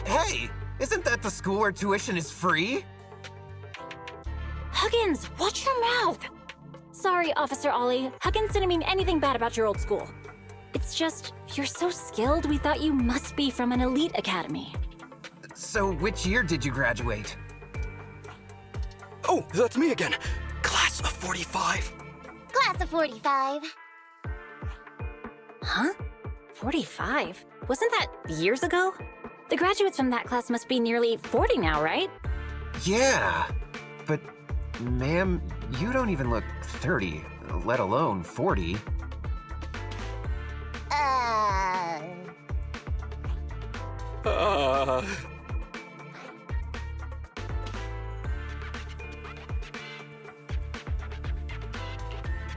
Hey, isn't that the school where tuition is free? Huggins, watch your mouth! Sorry, Officer Ollie. Huggins didn't mean anything bad about your old school. It's just, you're so skilled, we thought you must be from an elite academy. So which year did you graduate? Oh, that's me again. Class of 45. Class of 45. Huh? 45? Wasn't that years ago? The graduates from that class must be nearly 40 now, right? Yeah, but ma'am, you don't even look 30, let alone 40.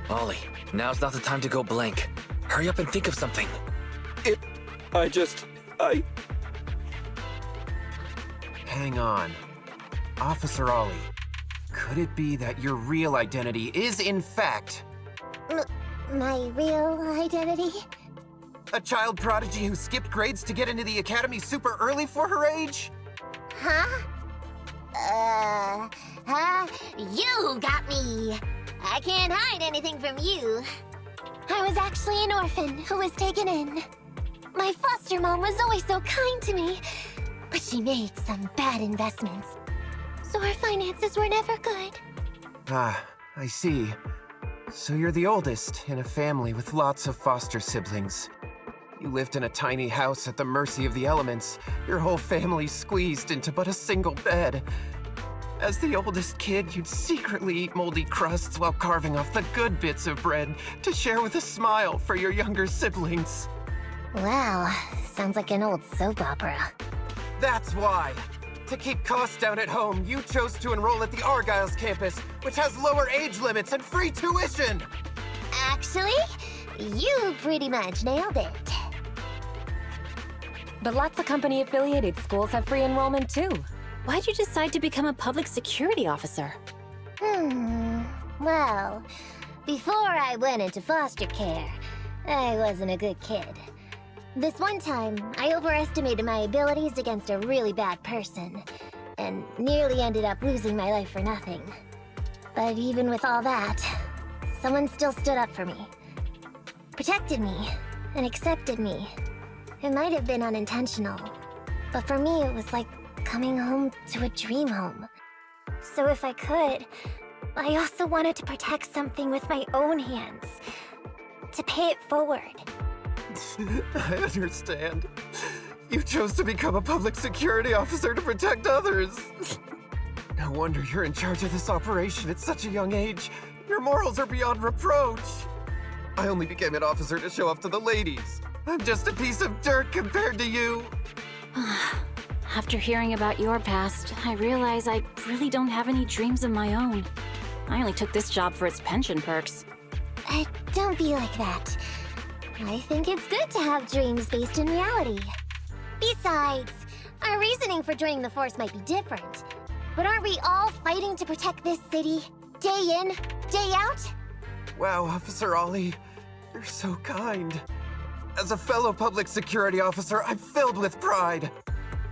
Ollie, now's not the time to go blank. Hurry up and think of something. Hang on. Officer Ollie, could it be that your real identity is, in fact, My real identity? a child prodigy who skipped grades to get into the academy super early for her age? Huh? You got me! I can't hide anything from you. I was actually an orphan who was taken in. My foster mom was always so kind to me, but she made some bad investments. So our finances were never good. Ah, I see. So you're the oldest in a family with lots of foster siblings. You lived in a tiny house at the mercy of the elements, your whole family squeezed into but a single bed. As the oldest kid, you'd secretly eat moldy crusts while carving off the good bits of bread to share with a smile for your younger siblings. Wow, sounds like an old soap opera. That's why. To keep costs down at home, you chose to enroll at the Argyle's campus, which has lower age limits and free tuition. Actually, you pretty much nailed it. But lots of company-affiliated schools have free enrollment too. Why'd you decide to become a public security officer? Well, before I went into foster care, I wasn't a good kid. This one time, I overestimated my abilities against a really bad person, and nearly ended up losing my life for nothing. But even with all that, someone still stood up for me, protected me, and accepted me. It might have been unintentional, but for me it was like coming home to a dream home. So if I could, I also wanted to protect something with my own hands, to pay it forward. I understand. You chose to become a public security officer to protect others. No wonder you're in charge of this operation at such a young age. Your morals are beyond reproach. I only became an officer to show off to the ladies. I'm just a piece of dirt compared to you. After hearing about your past, I realize I really don't have any dreams of my own. I only took this job for its pension perks. Don't be like that. I think it's good to have dreams based in reality. Besides, our reasoning for joining the force might be different. But aren't we all fighting to protect this city, day in, day out? Wow, Officer Ollie, you're so kind. As a fellow public security officer, I'm filled with pride.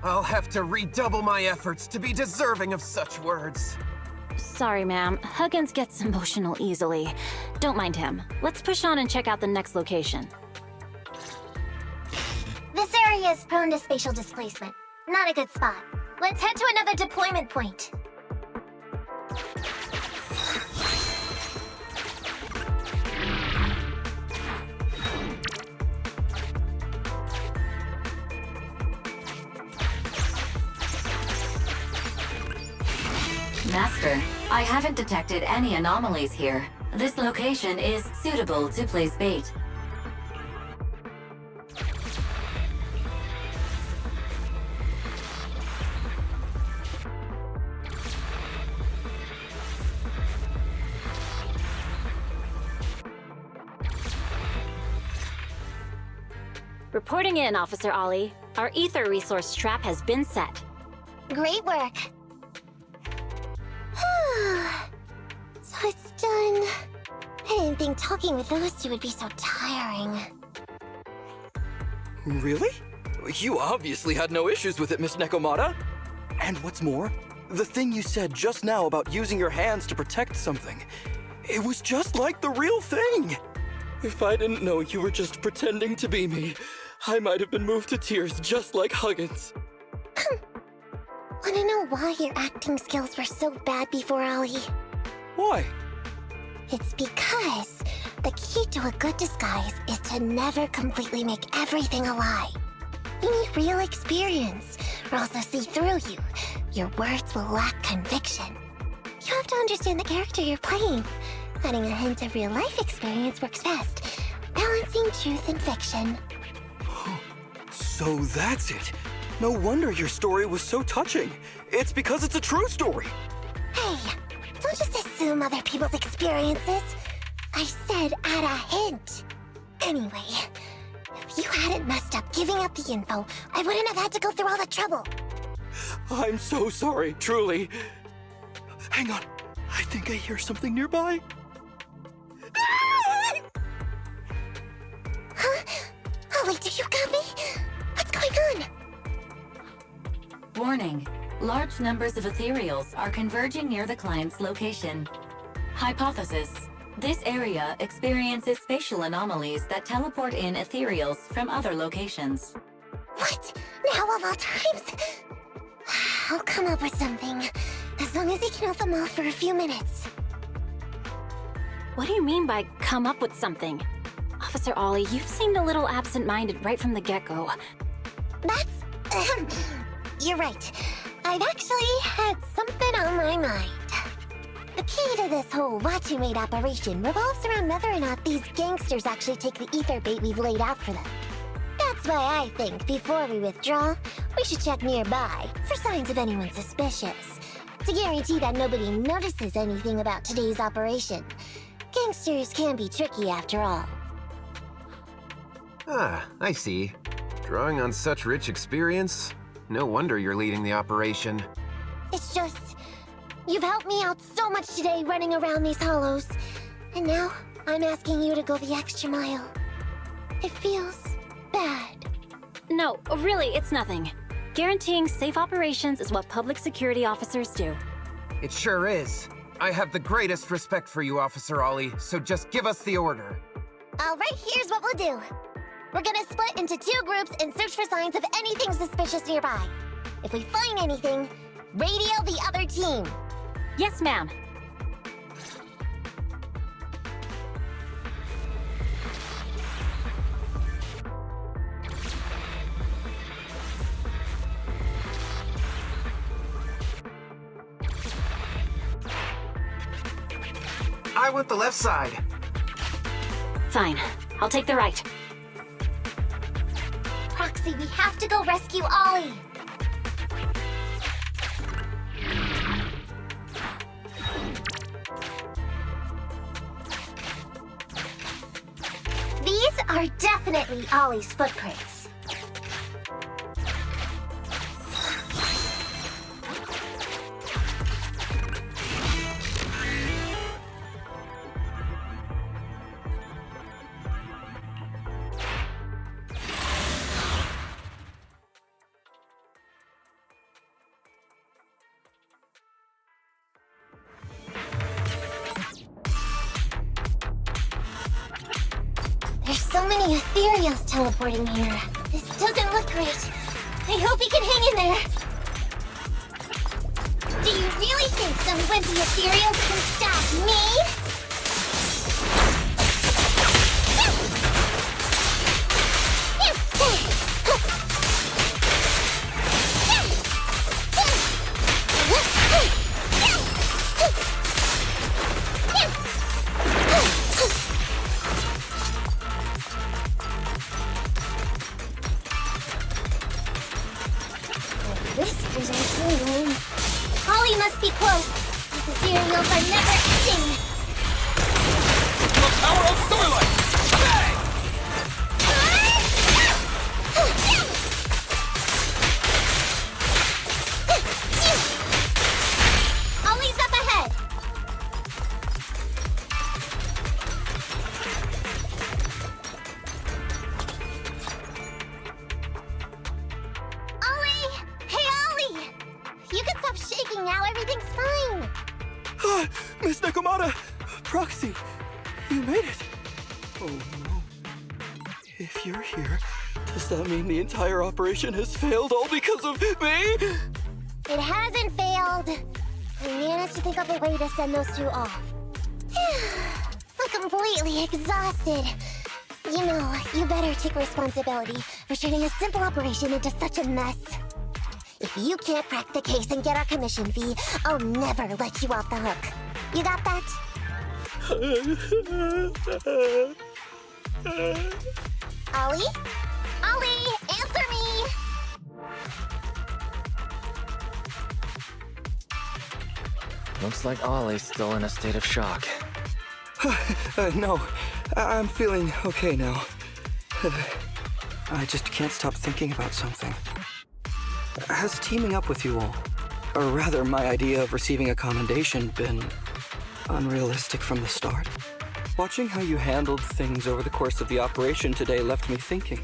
I'll have to redouble my efforts to be deserving of such words. Sorry, ma'am. Huggins gets emotional easily. Don't mind him. Let's push on and check out the next location. This area is prone to spatial displacement. Not a good spot. Let's head to another deployment point. Master, I haven't detected any anomalies here. This location is suitable to place bait. Reporting in, Officer Ollie. Our ether resource trap has been set. Great work. So it's done. I didn't think talking with those two would be so tiring. Really? You obviously had no issues with it, Miss Nekomata. And what's more, the thing you said just now about using your hands to protect something, it was just like the real thing. If I didn't know you were just pretending to be me, I might have been moved to tears just like Huggins. Wanna know why your acting skills were so bad before, Ollie? Why? It's because the key to a good disguise is to never completely make everything a lie. You need real experience, or else they'll see through you. Your words will lack conviction. You have to understand the character you're playing. Adding a hint of real-life experience works best, balancing truth and fiction. So that's it. No wonder your story was so touching. It's because it's a true story. Hey, don't just assume other people's experiences. I said add a hint. Anyway, if you hadn't messed up giving up the info, I wouldn't have had to go through all the trouble. I'm so sorry, truly. Hang on, I think I hear something nearby. Huh? Ollie, do you got me? What's going on? Warning. Large numbers of ethereals are converging near the client's location. Hypothesis. This area experiences spatial anomalies that teleport in ethereals from other locations. What? Now of all times? I'll come up with something. As long as he can hold them all for a few minutes. What do you mean by come up with something? Officer Ollie, you've seemed a little absent-minded right from the get-go. That's... You're right. I've actually had something on my mind. The key to this whole watch and wait operation revolves around whether or not these gangsters actually take the ether bait we've laid out for them. That's why I think before we withdraw, we should check nearby for signs of anyone suspicious, to guarantee that nobody notices anything about today's operation. Gangsters can be tricky after all. Ah, I see. Drawing on such rich experience, no wonder you're leading the operation. It's just, you've helped me out so much today running around these hollows. And now, I'm asking you to go the extra mile. It feels bad. No, really, it's nothing. Guaranteeing safe operations is what public security officers do. It sure is. I have the greatest respect for you, Officer Ollie, so just give us the order. Alright, here's what we'll do. We're gonna split into 2 groups and search for signs of anything suspicious nearby. If we find anything, radio the other team. Yes, ma'am. I want the left side. Fine. I'll take the right. Proxy, we have to go rescue Ollie. These are definitely Ollie's footprints. There's so many ethereals teleporting here. This doesn't look great. I hope he can hang in there. Do you really think some wimpy ethereals can stop me? Whispers are so low. Ollie must be close. These ethereals are never ending. everything's fine. Miss Necomia! Proxy! You made it! Oh no. If you're here, does that mean the entire operation has failed all because of me? It hasn't failed. I managed to think of a way to send those two off. I'm completely exhausted. You know, you better take responsibility for turning a simple operation into such a mess. If you can't crack the case and get our commission fee, I'll never let you off the hook. You got that? Ollie? Ollie, answer me! Looks like Ollie's still in a state of shock. No, I'm feeling okay now. I just can't stop thinking about something. Has teaming up with you all, or rather my idea of receiving a commendation, been unrealistic from the start? Watching how you handled things over the course of the operation today left me thinking.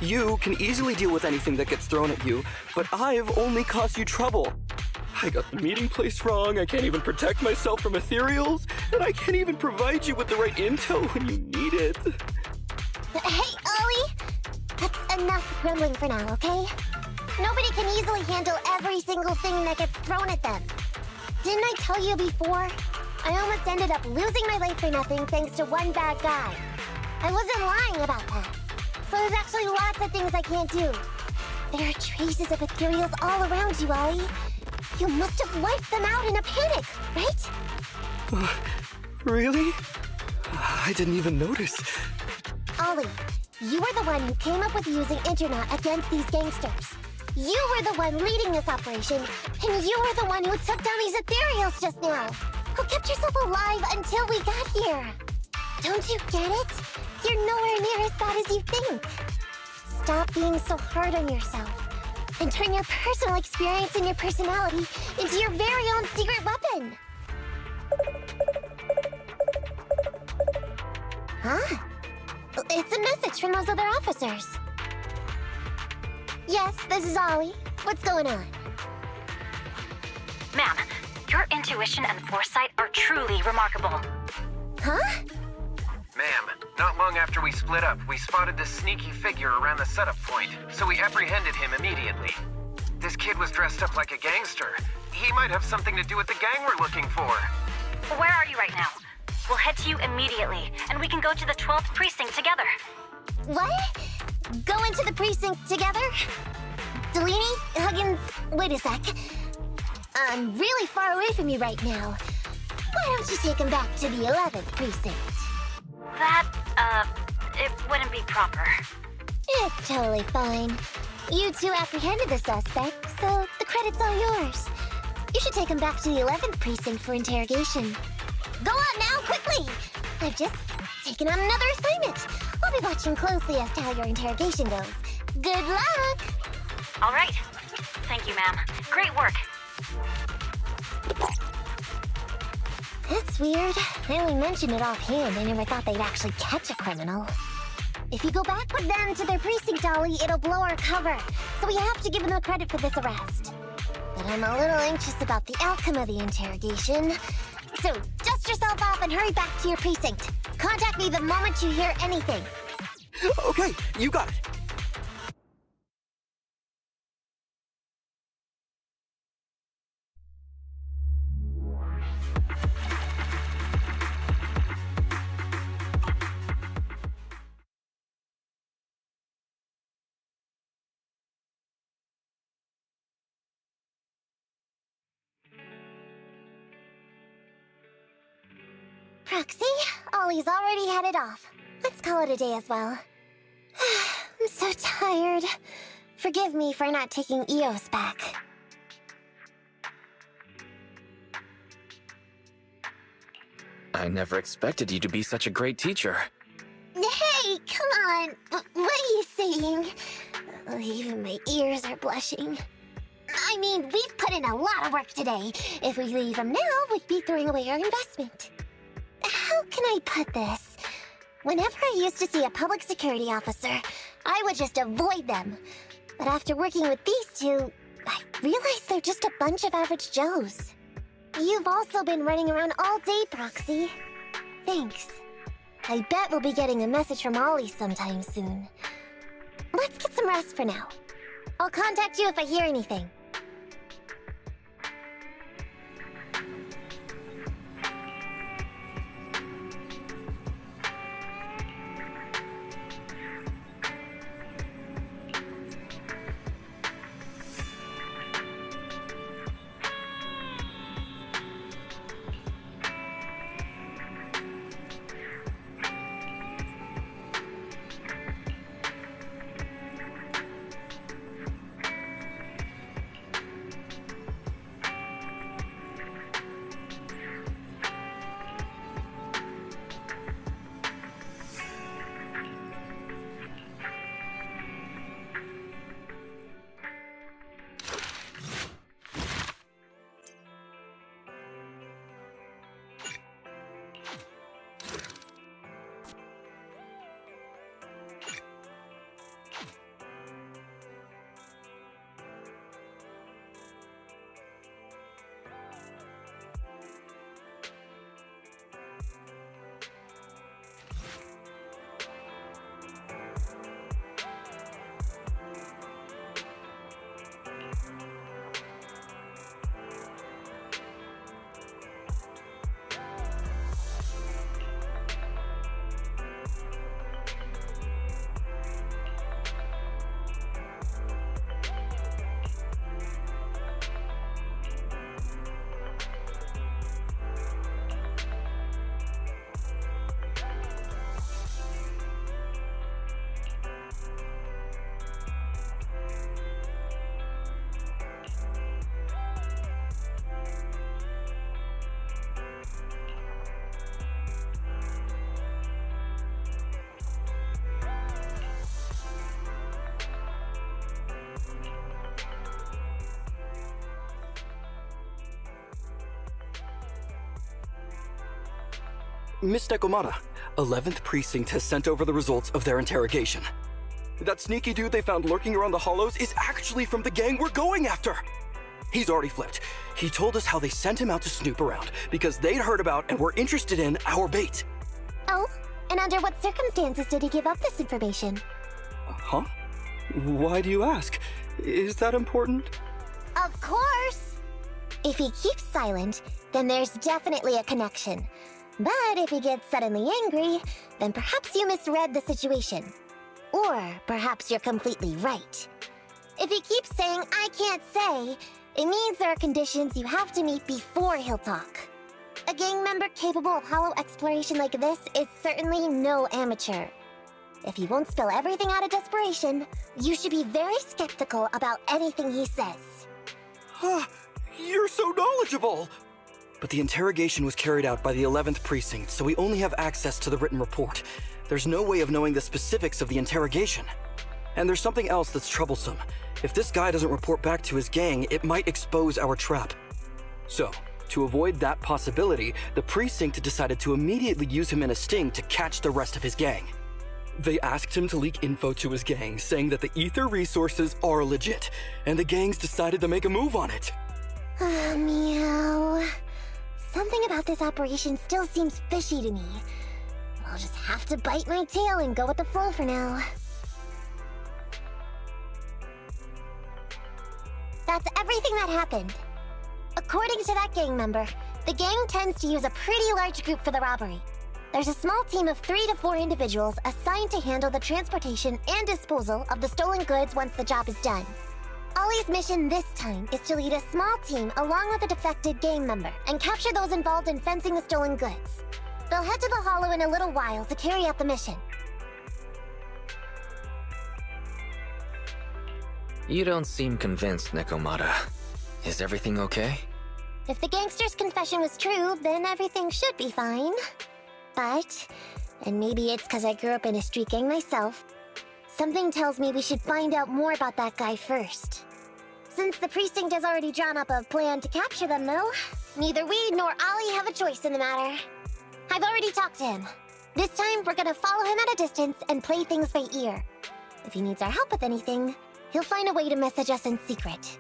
You can easily deal with anything that gets thrown at you, but I've only caused you trouble. I got the meeting place wrong, I can't even protect myself from ethereals, and I can't even provide you with the right intel when you need it. Hey, Ollie! That's enough grumbling for now, okay? Nobody can easily handle every single thing that gets thrown at them. Didn't I tell you before? I almost ended up losing my life for nothing thanks to one bad guy. I wasn't lying about that. So there's actually lots of things I can't do. There are traces of ethereals all around you, Ollie. You must have wiped them out in a panic, right? Really? I didn't even notice. Ollie, you were the one who came up with using internet against these gangsters. You were the one leading this operation, and you were the one who took down these ethereals just now. Who kept yourself alive until we got here. Don't you get it? You're nowhere near as bad as you think. Stop being so hard on yourself, and turn your personal experience and your personality into your very own secret weapon. Huh? It's a message from those other officers. Yes, this is Ollie. What's going on? Ma'am, your intuition and foresight are truly remarkable. Huh? Ma'am, not long after we split up, we spotted this sneaky figure around the setup point, so we apprehended him immediately. This kid was dressed up like a gangster. He might have something to do with the gang we're looking for. Where are you right now? We'll head to you immediately, and we can go to the 12th precinct together. What? Go into the precinct together? Delaney? Huggins? Wait a sec. I'm really far away from you right now. Why don't you take him back to the 11th precinct? It wouldn't be proper. It's totally fine. You two apprehended the suspect, so the credit's all yours. You should take him back to the 11th precinct for interrogation. Go on now, quickly! I've just taken on another assignment. I'll be watching closely as to how your interrogation goes. Good luck! All right. Thank you, ma'am. Great work. That's weird. I only mentioned it offhand. I never thought they'd actually catch a criminal. If you go back with them to their precinct, Ollie, it'll blow our cover. So we have to give them the credit for this arrest. But I'm a little anxious about the outcome of the interrogation. So dust yourself off and hurry back to your precinct. Contact me the moment you hear anything. Okay, you got it. Proxy, Ollie's already headed off. Let's call it a day as well. I'm so tired. Forgive me for not taking EOS back. I never expected you to be such a great teacher. Hey, come on. What are you saying? Even my ears are blushing. I mean, we've put in a lot of work today. If we leave them now, we'd be throwing away our investment. How can I put this? Whenever I used to see a public security officer, I would just avoid them. But after working with these two, I realize they're just a bunch of average Joes. You've also been running around all day, Proxy. Thanks. I bet we'll be getting a message from Ollie sometime soon. Let's get some rest for now. I'll contact you if I hear anything. Miss Necomia, 11th Precinct has sent over the results of their interrogation. That sneaky dude they found lurking around the hollows is actually from the gang we're going after! He's already flipped. He told us how they sent him out to snoop around because they'd heard about and were interested in our bait. Oh? And under what circumstances did he give up this information? Huh? Why do you ask? Is that important? Of course! If he keeps silent, then there's definitely a connection. But if he gets suddenly angry, then perhaps you misread the situation. Or perhaps you're completely right. If he keeps saying, "I can't say," it means there are conditions you have to meet before he'll talk. A gang member capable of hollow exploration like this is certainly no amateur. If he won't spill everything out of desperation, you should be very skeptical about anything he says. You're so knowledgeable! But the interrogation was carried out by the 11th Precinct, so we only have access to the written report. There's no way of knowing the specifics of the interrogation. And there's something else that's troublesome. If this guy doesn't report back to his gang, it might expose our trap. So, to avoid that possibility, the Precinct decided to immediately use him in a sting to catch the rest of his gang. They asked him to leak info to his gang, saying that the ether resources are legit, and the gangs decided to make a move on it. Meow. Something about this operation still seems fishy to me. I'll just have to bite my tail and go with the flow for now. That's everything that happened. According to that gang member, the gang tends to use a pretty large group for the robbery. There's a small team of 3 to 4 individuals assigned to handle the transportation and disposal of the stolen goods once the job is done. Ollie's mission this time is to lead a small team along with a defected gang member and capture those involved in fencing the stolen goods. They'll head to the Hollow in a little while to carry out the mission. You don't seem convinced, Necomia. Is everything okay? If the gangster's confession was true, then everything should be fine. But, and maybe it's because I grew up in a street gang myself, something tells me we should find out more about that guy first. Since the precinct has already drawn up a plan to capture them, though, neither we nor Ollie have a choice in the matter. I've already talked to him. This time, we're gonna follow him at a distance and play things by ear. If he needs our help with anything, he'll find a way to message us in secret.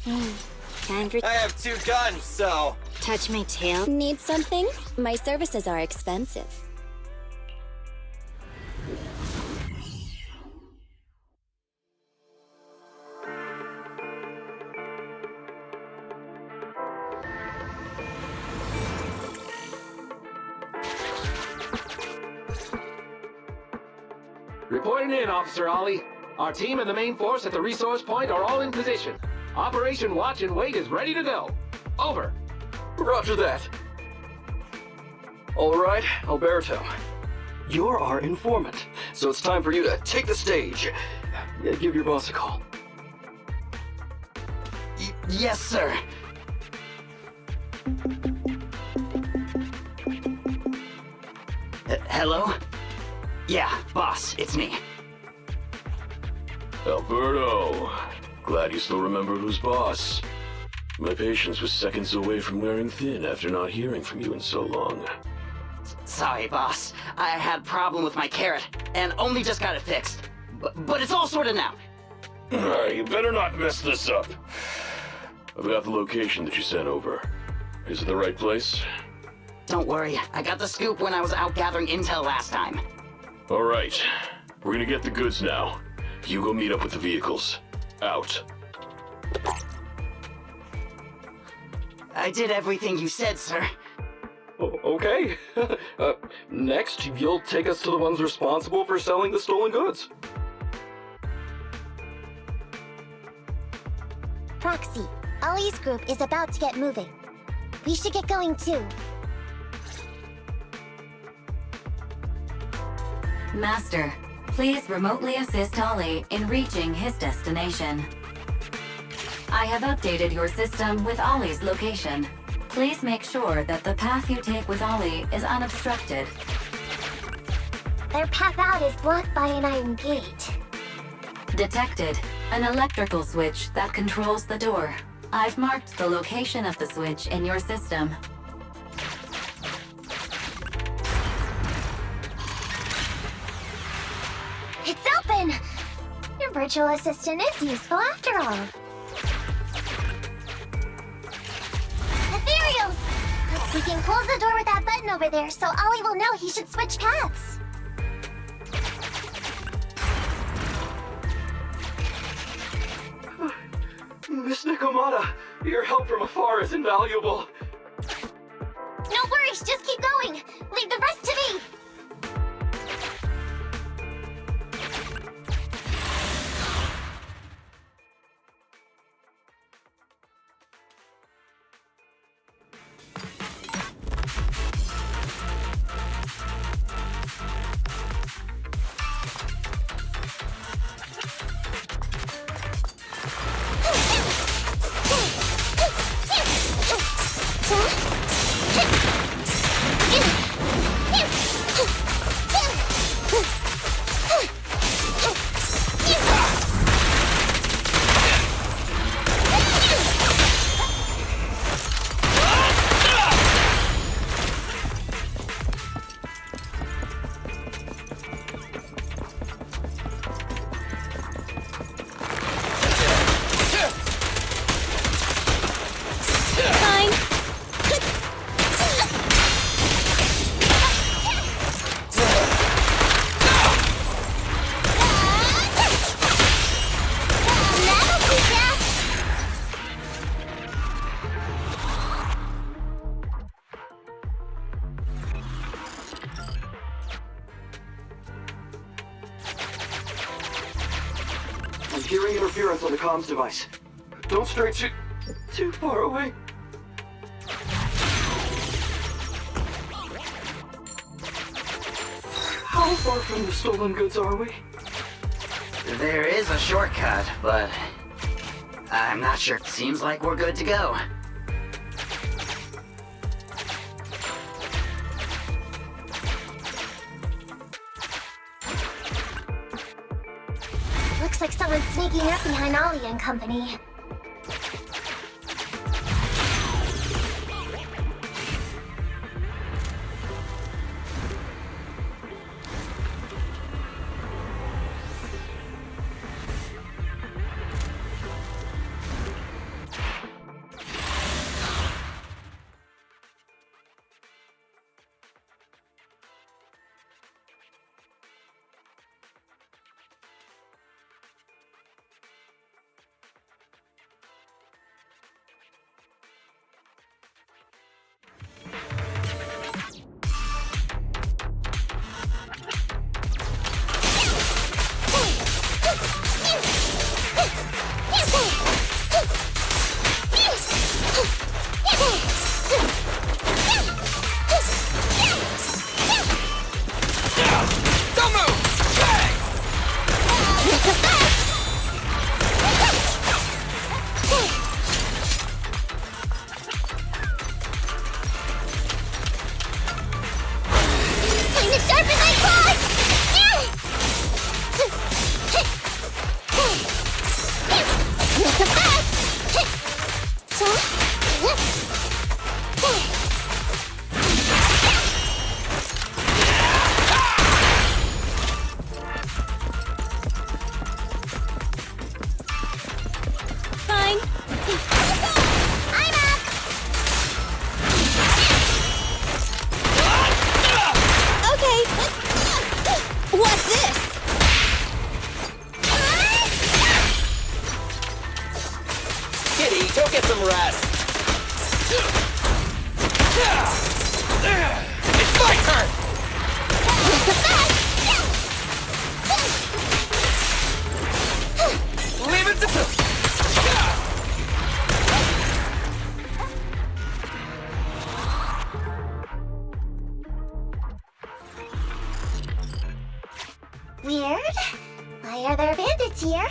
Time for... I have 2 guns, so... Touch my tail? Need something? My services are expensive. Reporting in, Officer Ollie. Our team and the main force at the resource point are all in position. Operation Watch and Wait is ready to go. Over. Roger that. All right, Alberto. You're our informant, so it's time for you to take the stage. Give your boss a call. Yes, sir. Hello? Yeah, boss, it's me. Alberto, glad you still remember who's boss. My patience was seconds away from wearing thin after not hearing from you in so long. Sorry, boss. I had a problem with my carrot, and only just got it fixed. But it's all sorted now. You better not mess this up. I've got the location that you sent over. Is it the right place? Don't worry, I got the scoop when I was out gathering intel last time. All right, we're gonna get the goods now. You go meet up with the vehicles. Out. I did everything you said, sir. Okay. Next, you'll take us to the ones responsible for selling the stolen goods. Proxy, Ollie's group is about to get moving. We should get going too. Master, please remotely assist Ollie in reaching his destination. I have updated your system with Ollie's location. Please make sure that the path you take with Ollie is unobstructed. Their path out is blocked by an iron gate. Detected. An electrical switch that controls the door. I've marked the location of the switch in your system. It's open! Your virtual assistant is useful after all. Ethereals! We can close the door with that button over there so Ollie will know he should switch paths. Miss Necomia, your help from afar is invaluable. No worries, just keep going. Leave the rest to me. I'm hearing interference on the comms device. Don't stray too far away. How far from the stolen goods are we? There is a shortcut, but I'm not sure. Seems like we're good to go. Looks like someone's sneaking up behind Ollie and company. Sharpen my claws! Not so fast! Fine. I'm up! Okay. What's this? Kitty, go get some rest. It's my turn! Not so fast! Leave it to... Weird. Why are there bandits here?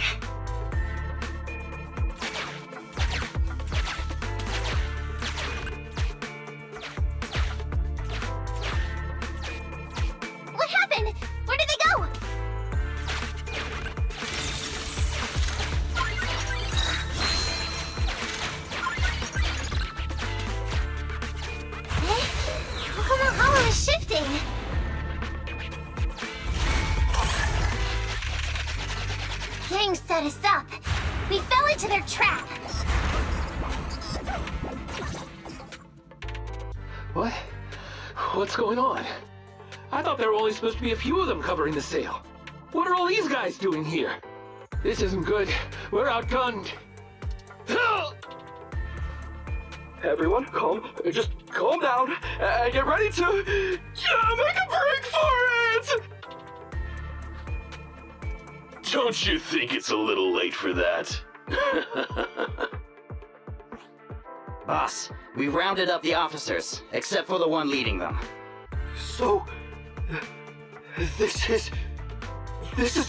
What happened? Where did they go? How come the hollow is shifting? Gang set us up. We fell into their trap. What? What's going on? I thought there were only supposed to be a few of them covering the sale. What are all these guys doing here? This isn't good. We're outgunned. Everyone, just calm down and get ready to make a break for it! Don't you think it's a little late for that? Boss, we rounded up the officers, except for the one leading them. So, this is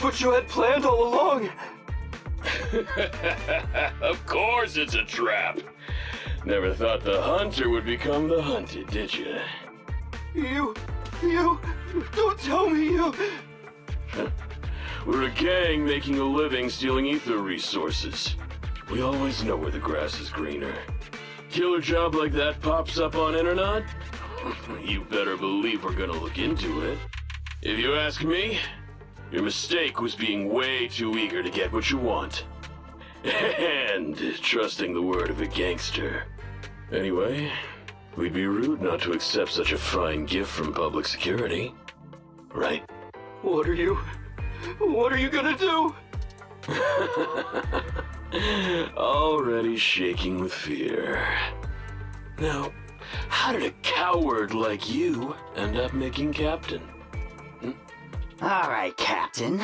what you had planned all along? Of course it's a trap. Never thought the hunter would become the hunted, did you? You, don't tell me you... We're a gang making a living stealing ether resources. We always know where the grass is greener. Killer job like that pops up on internet? You better believe we're gonna look into it. If you ask me, your mistake was being way too eager to get what you want. And trusting the word of a gangster. Anyway, we'd be rude not to accept such a fine gift from public security. Right? What are you gonna do? Already shaking with fear. Now, how did a coward like you end up making captain? All right, Captain.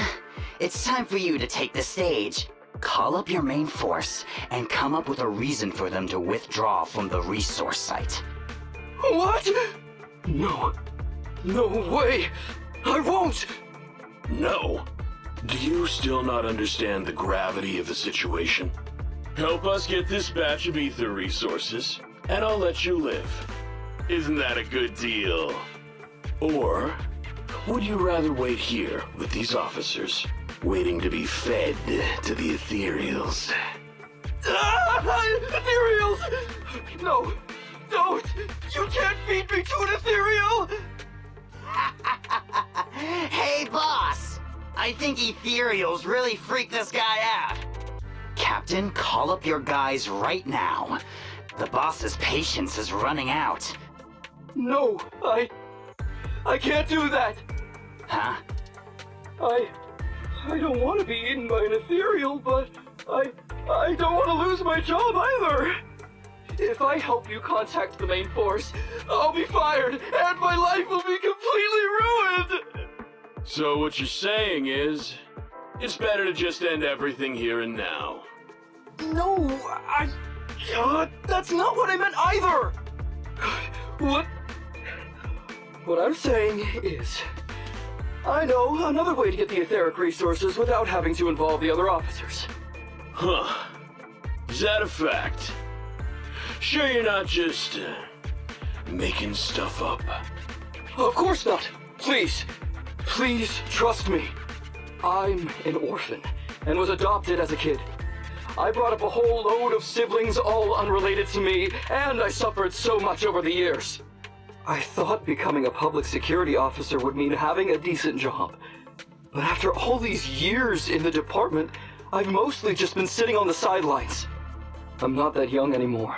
It's time for you to take the stage. Call up your main force and come up with a reason for them to withdraw from the resource site. What? No way! I won't! No? Do you still not understand the gravity of the situation? Help us get this batch of ether resources, and I'll let you live. Isn't that a good deal? Or would you rather wait here with these officers, waiting to be fed to the ethereals? Ethereals! No, don't! You can't feed me to an ethereal! Hey, boss! I think ethereals really freaked this guy out. Captain, call up your guys right now. The boss's patience is running out. No, I can't do that. Huh? I don't want to be eaten by an ethereal, but I don't want to lose my job either. If I help you contact the main force, I'll be fired, and my life will be completely ruined! So what you're saying is, it's better to just end everything here and now. No, that's not what I meant either! What I'm saying is, I know another way to get the etheric resources without having to involve the other officers. Huh. Is that a fact? Sure you're not just, making stuff up? Of course not. Please, please trust me. I'm an orphan and was adopted as a kid. I brought up a whole load of siblings all unrelated to me, and I suffered so much over the years. I thought becoming a public security officer would mean having a decent job. But after all these years in the department, I've mostly just been sitting on the sidelines. I'm not that young anymore,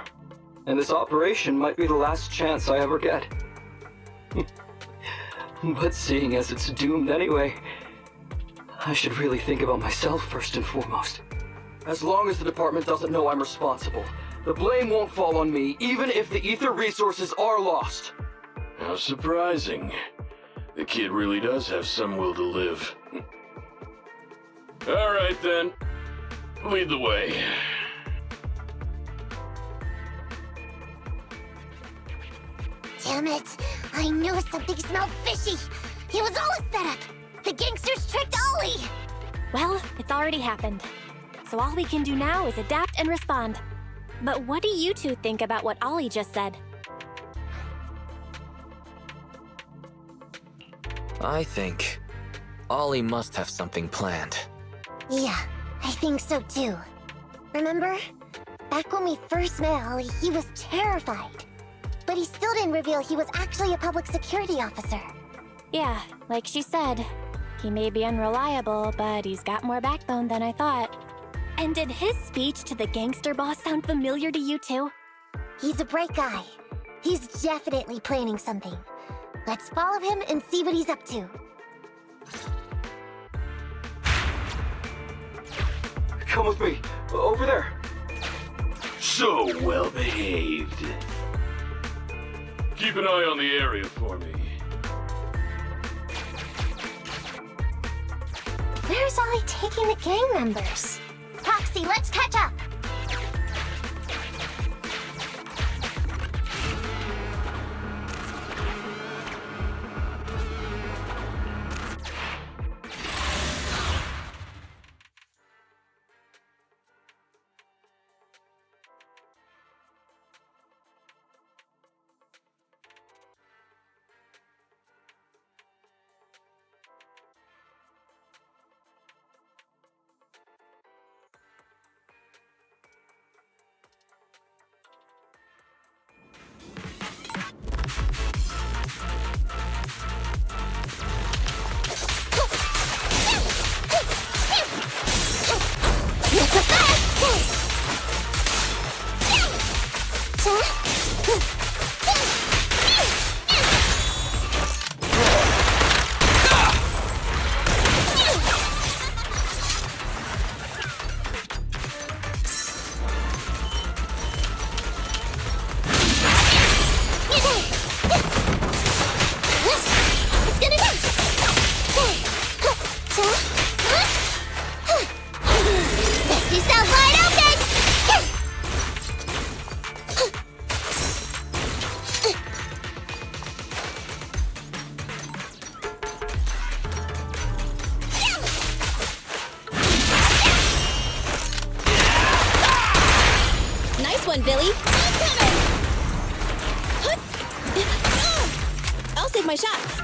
and this operation might be the last chance I ever get. But seeing as it's doomed anyway, I should really think about myself first and foremost. As long as the department doesn't know I'm responsible, the blame won't fall on me, even if the ether resources are lost. How surprising. The kid really does have some will to live. All right then, lead the way. Damn it! I knew something smelled fishy! It was all a setup! The gangsters tricked Ollie! Well, it's already happened. So all we can do now is adapt and respond. But what do you two think about what Ollie just said? I think Ollie must have something planned. Yeah, I think so too. Remember? Back when we first met Ollie, he was terrified. But he still didn't reveal he was actually a public security officer. Yeah, like she said, he may be unreliable, but he's got more backbone than I thought. And did his speech to the gangster boss sound familiar to you too? He's a bright guy. He's definitely planning something. Let's follow him and see what he's up to. Come with me. Over there. So well behaved. Keep an eye on the area for me. Where's Ollie taking the gang members? Proxy, let's catch up! one, Billy. I'll save my shots.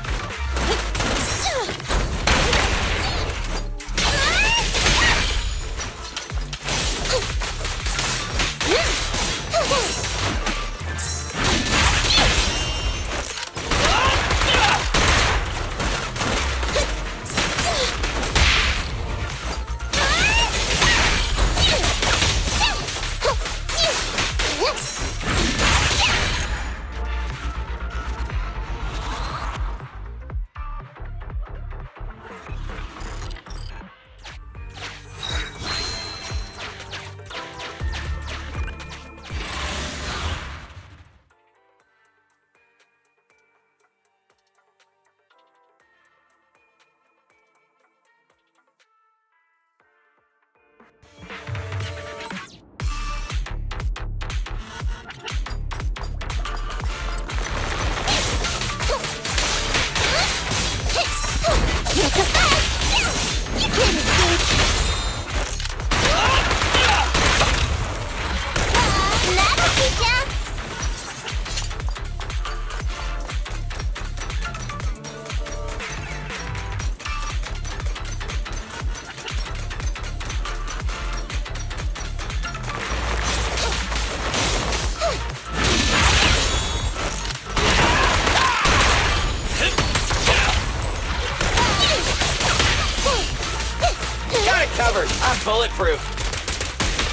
covered. I'm bulletproof.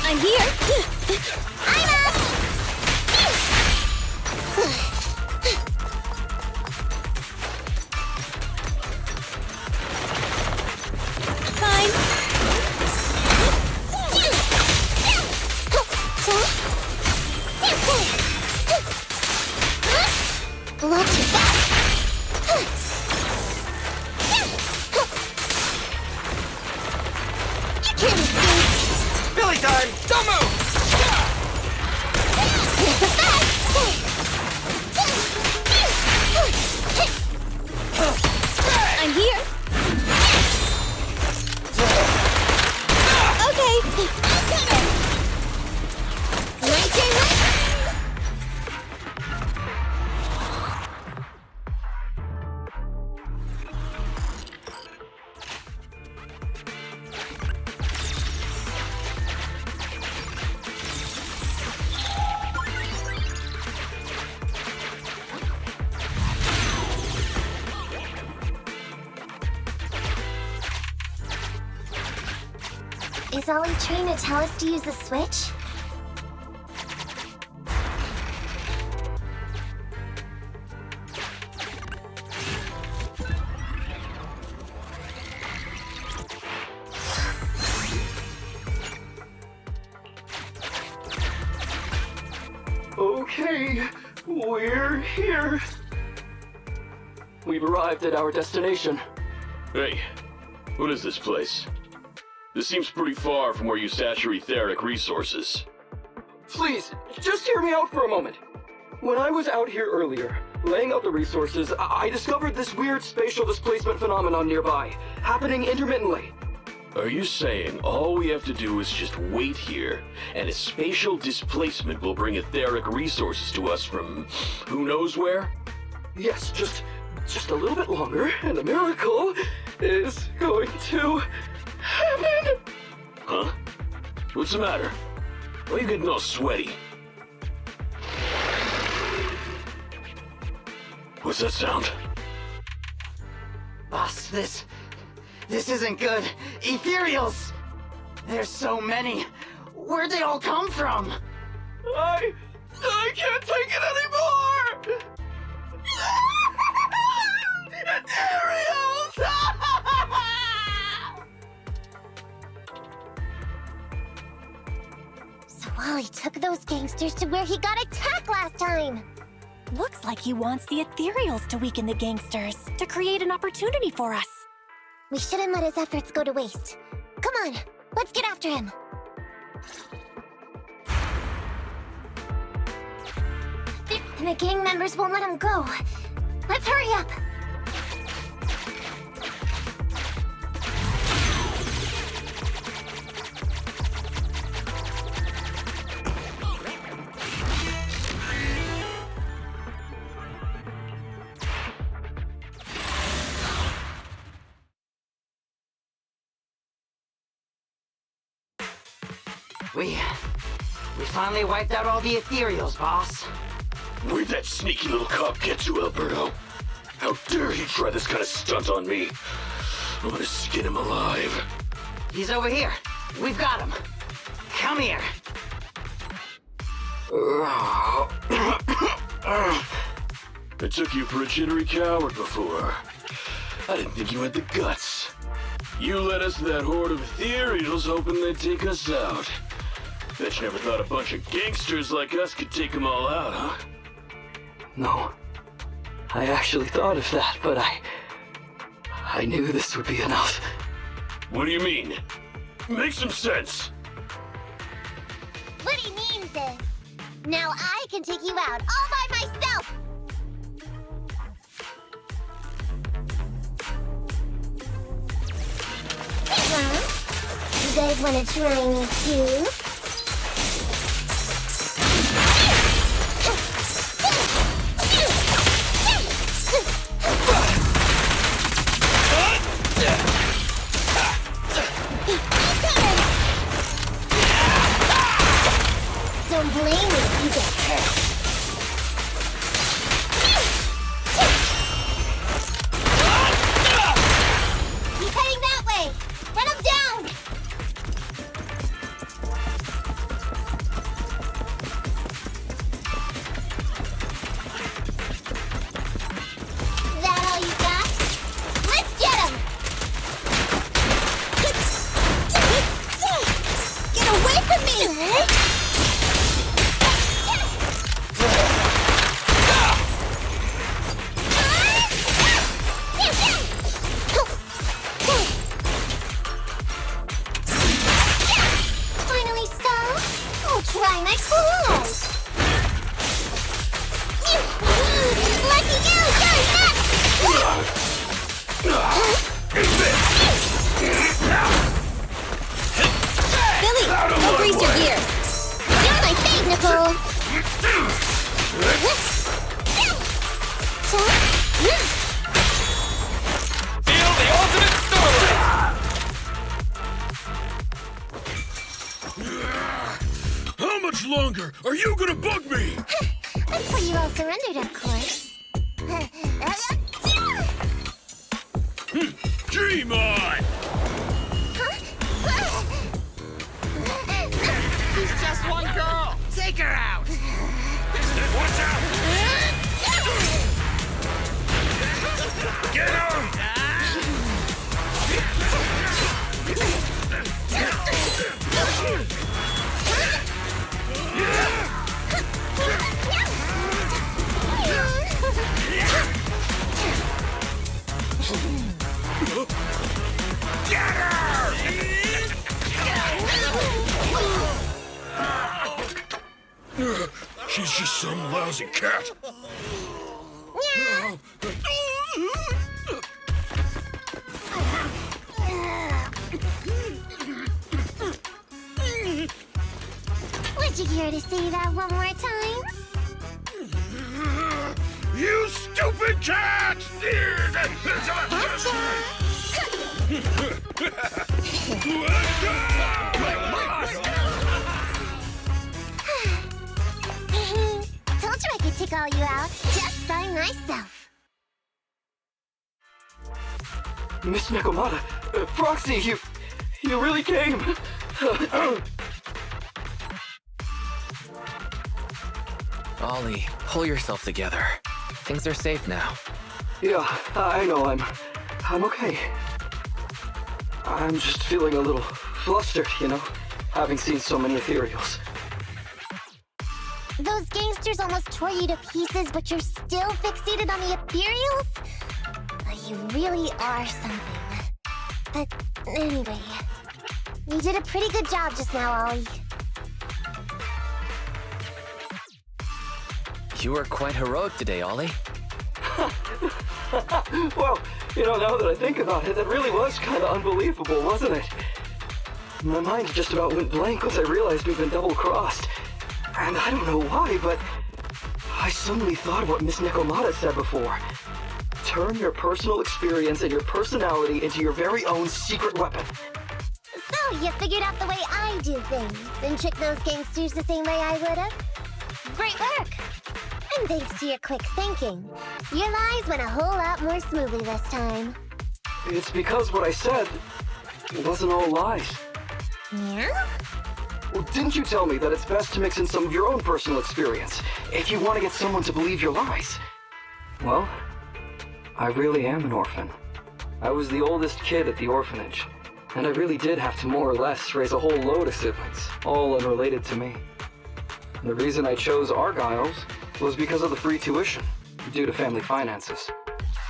I'm here. I'm up! Fine. Watch your back! You can't escape! Billy time! Don't move! It's a fact! I'm here. Okay. My turn! Is Ollie trying to tell us to use the switch? Okay, we're here. We've arrived at our destination. Hey, what is this place? This seems pretty far from where you stash your etheric resources. Please, just hear me out for a moment. When I was out here earlier, laying out the resources, I discovered this weird spatial displacement phenomenon nearby, happening intermittently. Are you saying all we have to do is just wait here, and a spatial displacement will bring etheric resources to us from who knows where? Yes, just a little bit longer, and the miracle is going to happen. Huh? What's the matter? Why are you getting all sweaty? What's that sound? Boss, this isn't good. Ethereals! There's so many. Where'd they all come from? I can't take it anymore! Ethereals! So Ollie took those gangsters to where he got attacked last time! Looks like he wants the ethereals to weaken the gangsters, to create an opportunity for us. We shouldn't let his efforts go to waste. Come on, let's get after him. And the gang members won't let him go. Let's hurry up. We finally wiped out all the ethereals, boss. Where'd that sneaky little cop get to, Alberto? How dare he try this kind of stunt on me? I'm gonna skin him alive. He's over here. We've got him. Come here. I took you for a jittery coward before. I didn't think you had the guts. You led us to that horde of ethereals hoping they'd take us out. Bet you never thought a bunch of gangsters like us could take them all out, huh? No. I actually thought of that, but I knew this would be enough. What do you mean? Make some sense. What he means is, now I can take you out all by myself! Huh? You guys wanna try me too? Don't blame me if you get hurt. He's heading that way! Run him down! Nicole. Feel the ultimate starlight! How much longer are you gonna bug me? Until you all surrendered, of course. Dream on! She's just one girl! Take her out! Watch out! Get him! Get her! She's just some lousy cat. Would you care to say that one more time? You stupid cat! Told you I could take all you out just by myself. Miss Nekomata, Proxy, you really came. Ollie, pull yourself together. Things are safe now. Yeah, I know, I'm okay. I'm just feeling a little flustered, you know, having seen so many ethereals. Those gangsters almost tore you to pieces, but you're still fixated on the ethereals? You really are something. But anyway, you did a pretty good job just now, Ollie. You were quite heroic today, Ollie. Well, you know, now that I think about it, that really was kind of unbelievable, wasn't it? My mind just about went blank once I realized we've been double-crossed. And I don't know why, but I suddenly thought of what Miss Nekomata said before. Turn your personal experience and your personality into your very own secret weapon. So, you figured out the way I do things and tricked those gangsters the same way I would've? Great work! And thanks to your quick thinking, your lies went a whole lot more smoothly this time. It's because what I said wasn't all lies. Yeah? Well, didn't you tell me that it's best to mix in some of your own personal experience if you want to get someone to believe your lies? Well, I really am an orphan. I was the oldest kid at the orphanage, and I really did have to more or less raise a whole load of siblings, all unrelated to me. And the reason I chose Argyle's was because of the free tuition, due to family finances.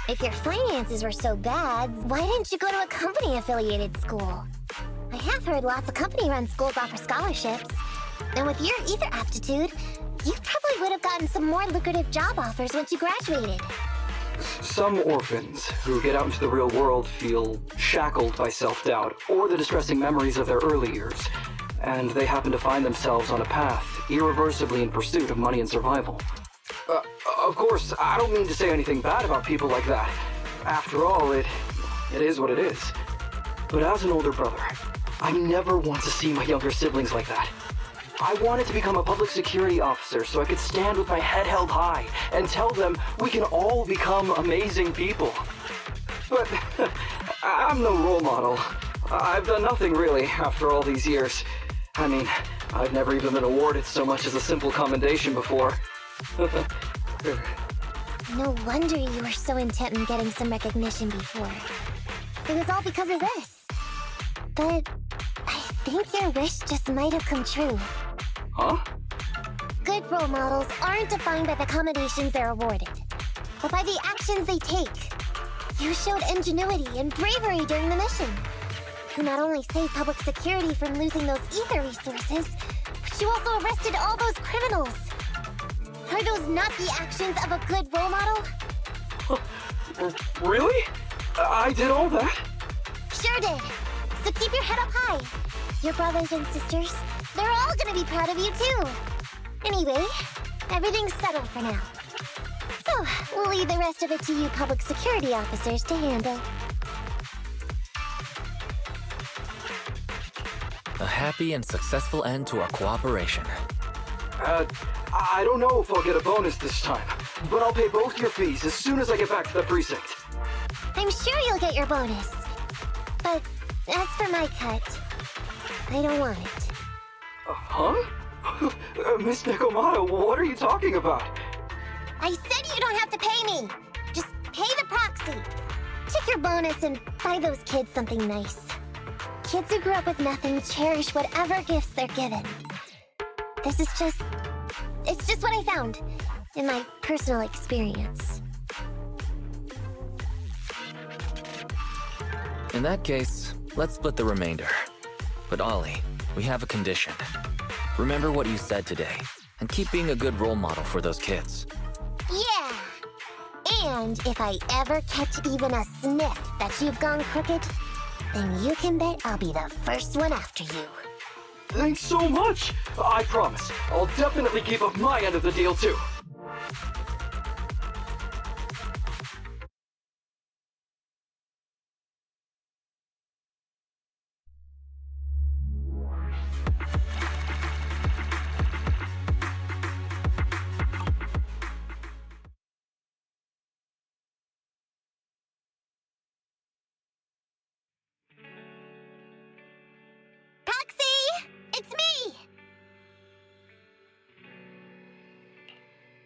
If your finances were so bad, why didn't you go to a company-affiliated school? I have heard lots of company-run schools offer scholarships. And with your ether aptitude, you probably would have gotten some more lucrative job offers once you graduated. Some orphans who get out into the real world feel shackled by self-doubt or the distressing memories of their early years, and they happen to find themselves on a path irreversibly in pursuit of money and survival. Of course, I don't mean to say anything bad about people like that. After all, it is what it is. But as an older brother, I never want to see my younger siblings like that. I wanted to become a public security officer so I could stand with my head held high and tell them we can all become amazing people. But I'm no role model. I've done nothing really after all these years. I mean, I've never even been awarded so much as a simple commendation before. No wonder you were so intent on getting some recognition before. It was all because of this. But I think your wish just might have come true. Huh? Good role models aren't defined by the accommodations they're awarded, but by the actions they take. You showed ingenuity and bravery during the mission. You not only saved public security from losing those ether resources, but you also arrested all those criminals. Are those not the actions of a good role model? Really? I did all that? Sure did. So keep your head up high. Your brothers and sisters, they're all gonna be proud of you too. Anyway, everything's settled for now. So, we'll leave the rest of it to you public security officers to handle. A happy and successful end to our cooperation. I don't know if I'll get a bonus this time, but I'll pay both your fees as soon as I get back to the precinct. I'm sure you'll get your bonus. But as for my cut, I don't want it. Huh? Miss Necomia, what are you talking about? I said you don't have to pay me. Just pay the proxy. Take your bonus and buy those kids something nice. Kids who grew up with nothing cherish whatever gifts they're given. It's just what I found in my personal experience. In that case, let's split the remainder. But Ollie, we have a condition. Remember what you said today, and keep being a good role model for those kids. Yeah! And if I ever catch even a sniff that you've gone crooked, then you can bet I'll be the first one after you. Thanks so much! I promise, I'll definitely keep up my end of the deal too.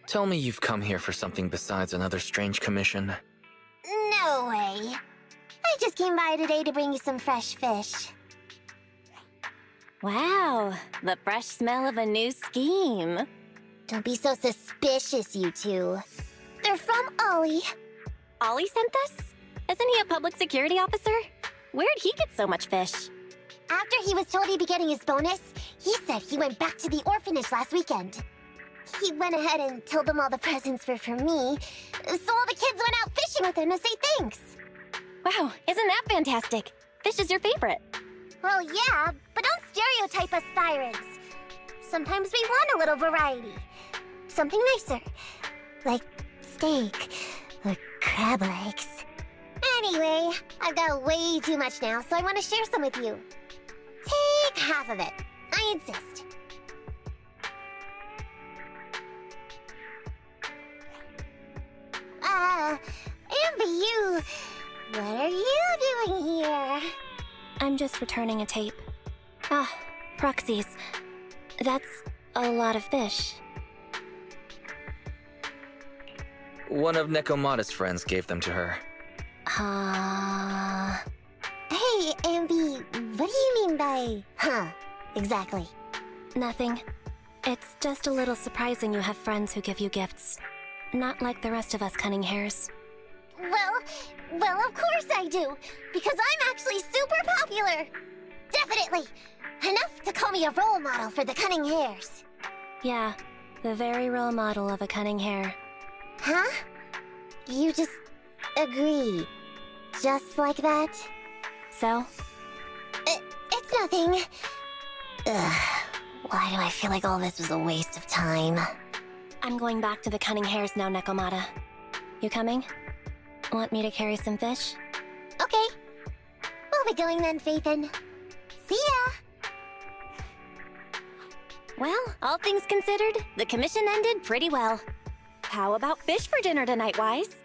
Tell me you've come here for something besides another strange commission. No way. I just came by today to bring you some fresh fish. Wow, the fresh smell of a new scheme. Don't be so suspicious, you two. They're from Ollie. Ollie sent this? Isn't he a public security officer? Where'd he get so much fish? After he was told he'd be getting his bonus, he said he went back to the orphanage last weekend. He went ahead and told them all the presents were for me, so all the kids went out fishing with him to say thanks. Wow, isn't that fantastic? Fish is your favorite. Well, yeah, but don't stereotype us Thyrans. Sometimes we want a little variety. Something nicer, like steak or crab legs. Anyway, I've got way too much now, so I want to share some with you. Take half of it. I insist. Amber, what are you doing here? I'm just returning a tape. Ah, proxies. That's a lot of fish. One of Nekomia's friends gave them to her. Hey, Amby, what do you mean by, exactly? Nothing. It's just a little surprising you have friends who give you gifts. Not like the rest of us cunning hares. Well, of course I do, because I'm actually super popular. Definitely. Enough to call me a role model for the cunning hares. Yeah, the very role model of a cunning hare. Huh? You just agree. Just like that? So? It's nothing. Ugh. Why do I feel like all this was a waste of time? I'm going back to the cunning hares now, Necomia. You coming? Want me to carry some fish? Okay. We'll be going then, Phaethon. See ya! Well, all things considered, the commission ended pretty well. How about fish for dinner tonight, Wise?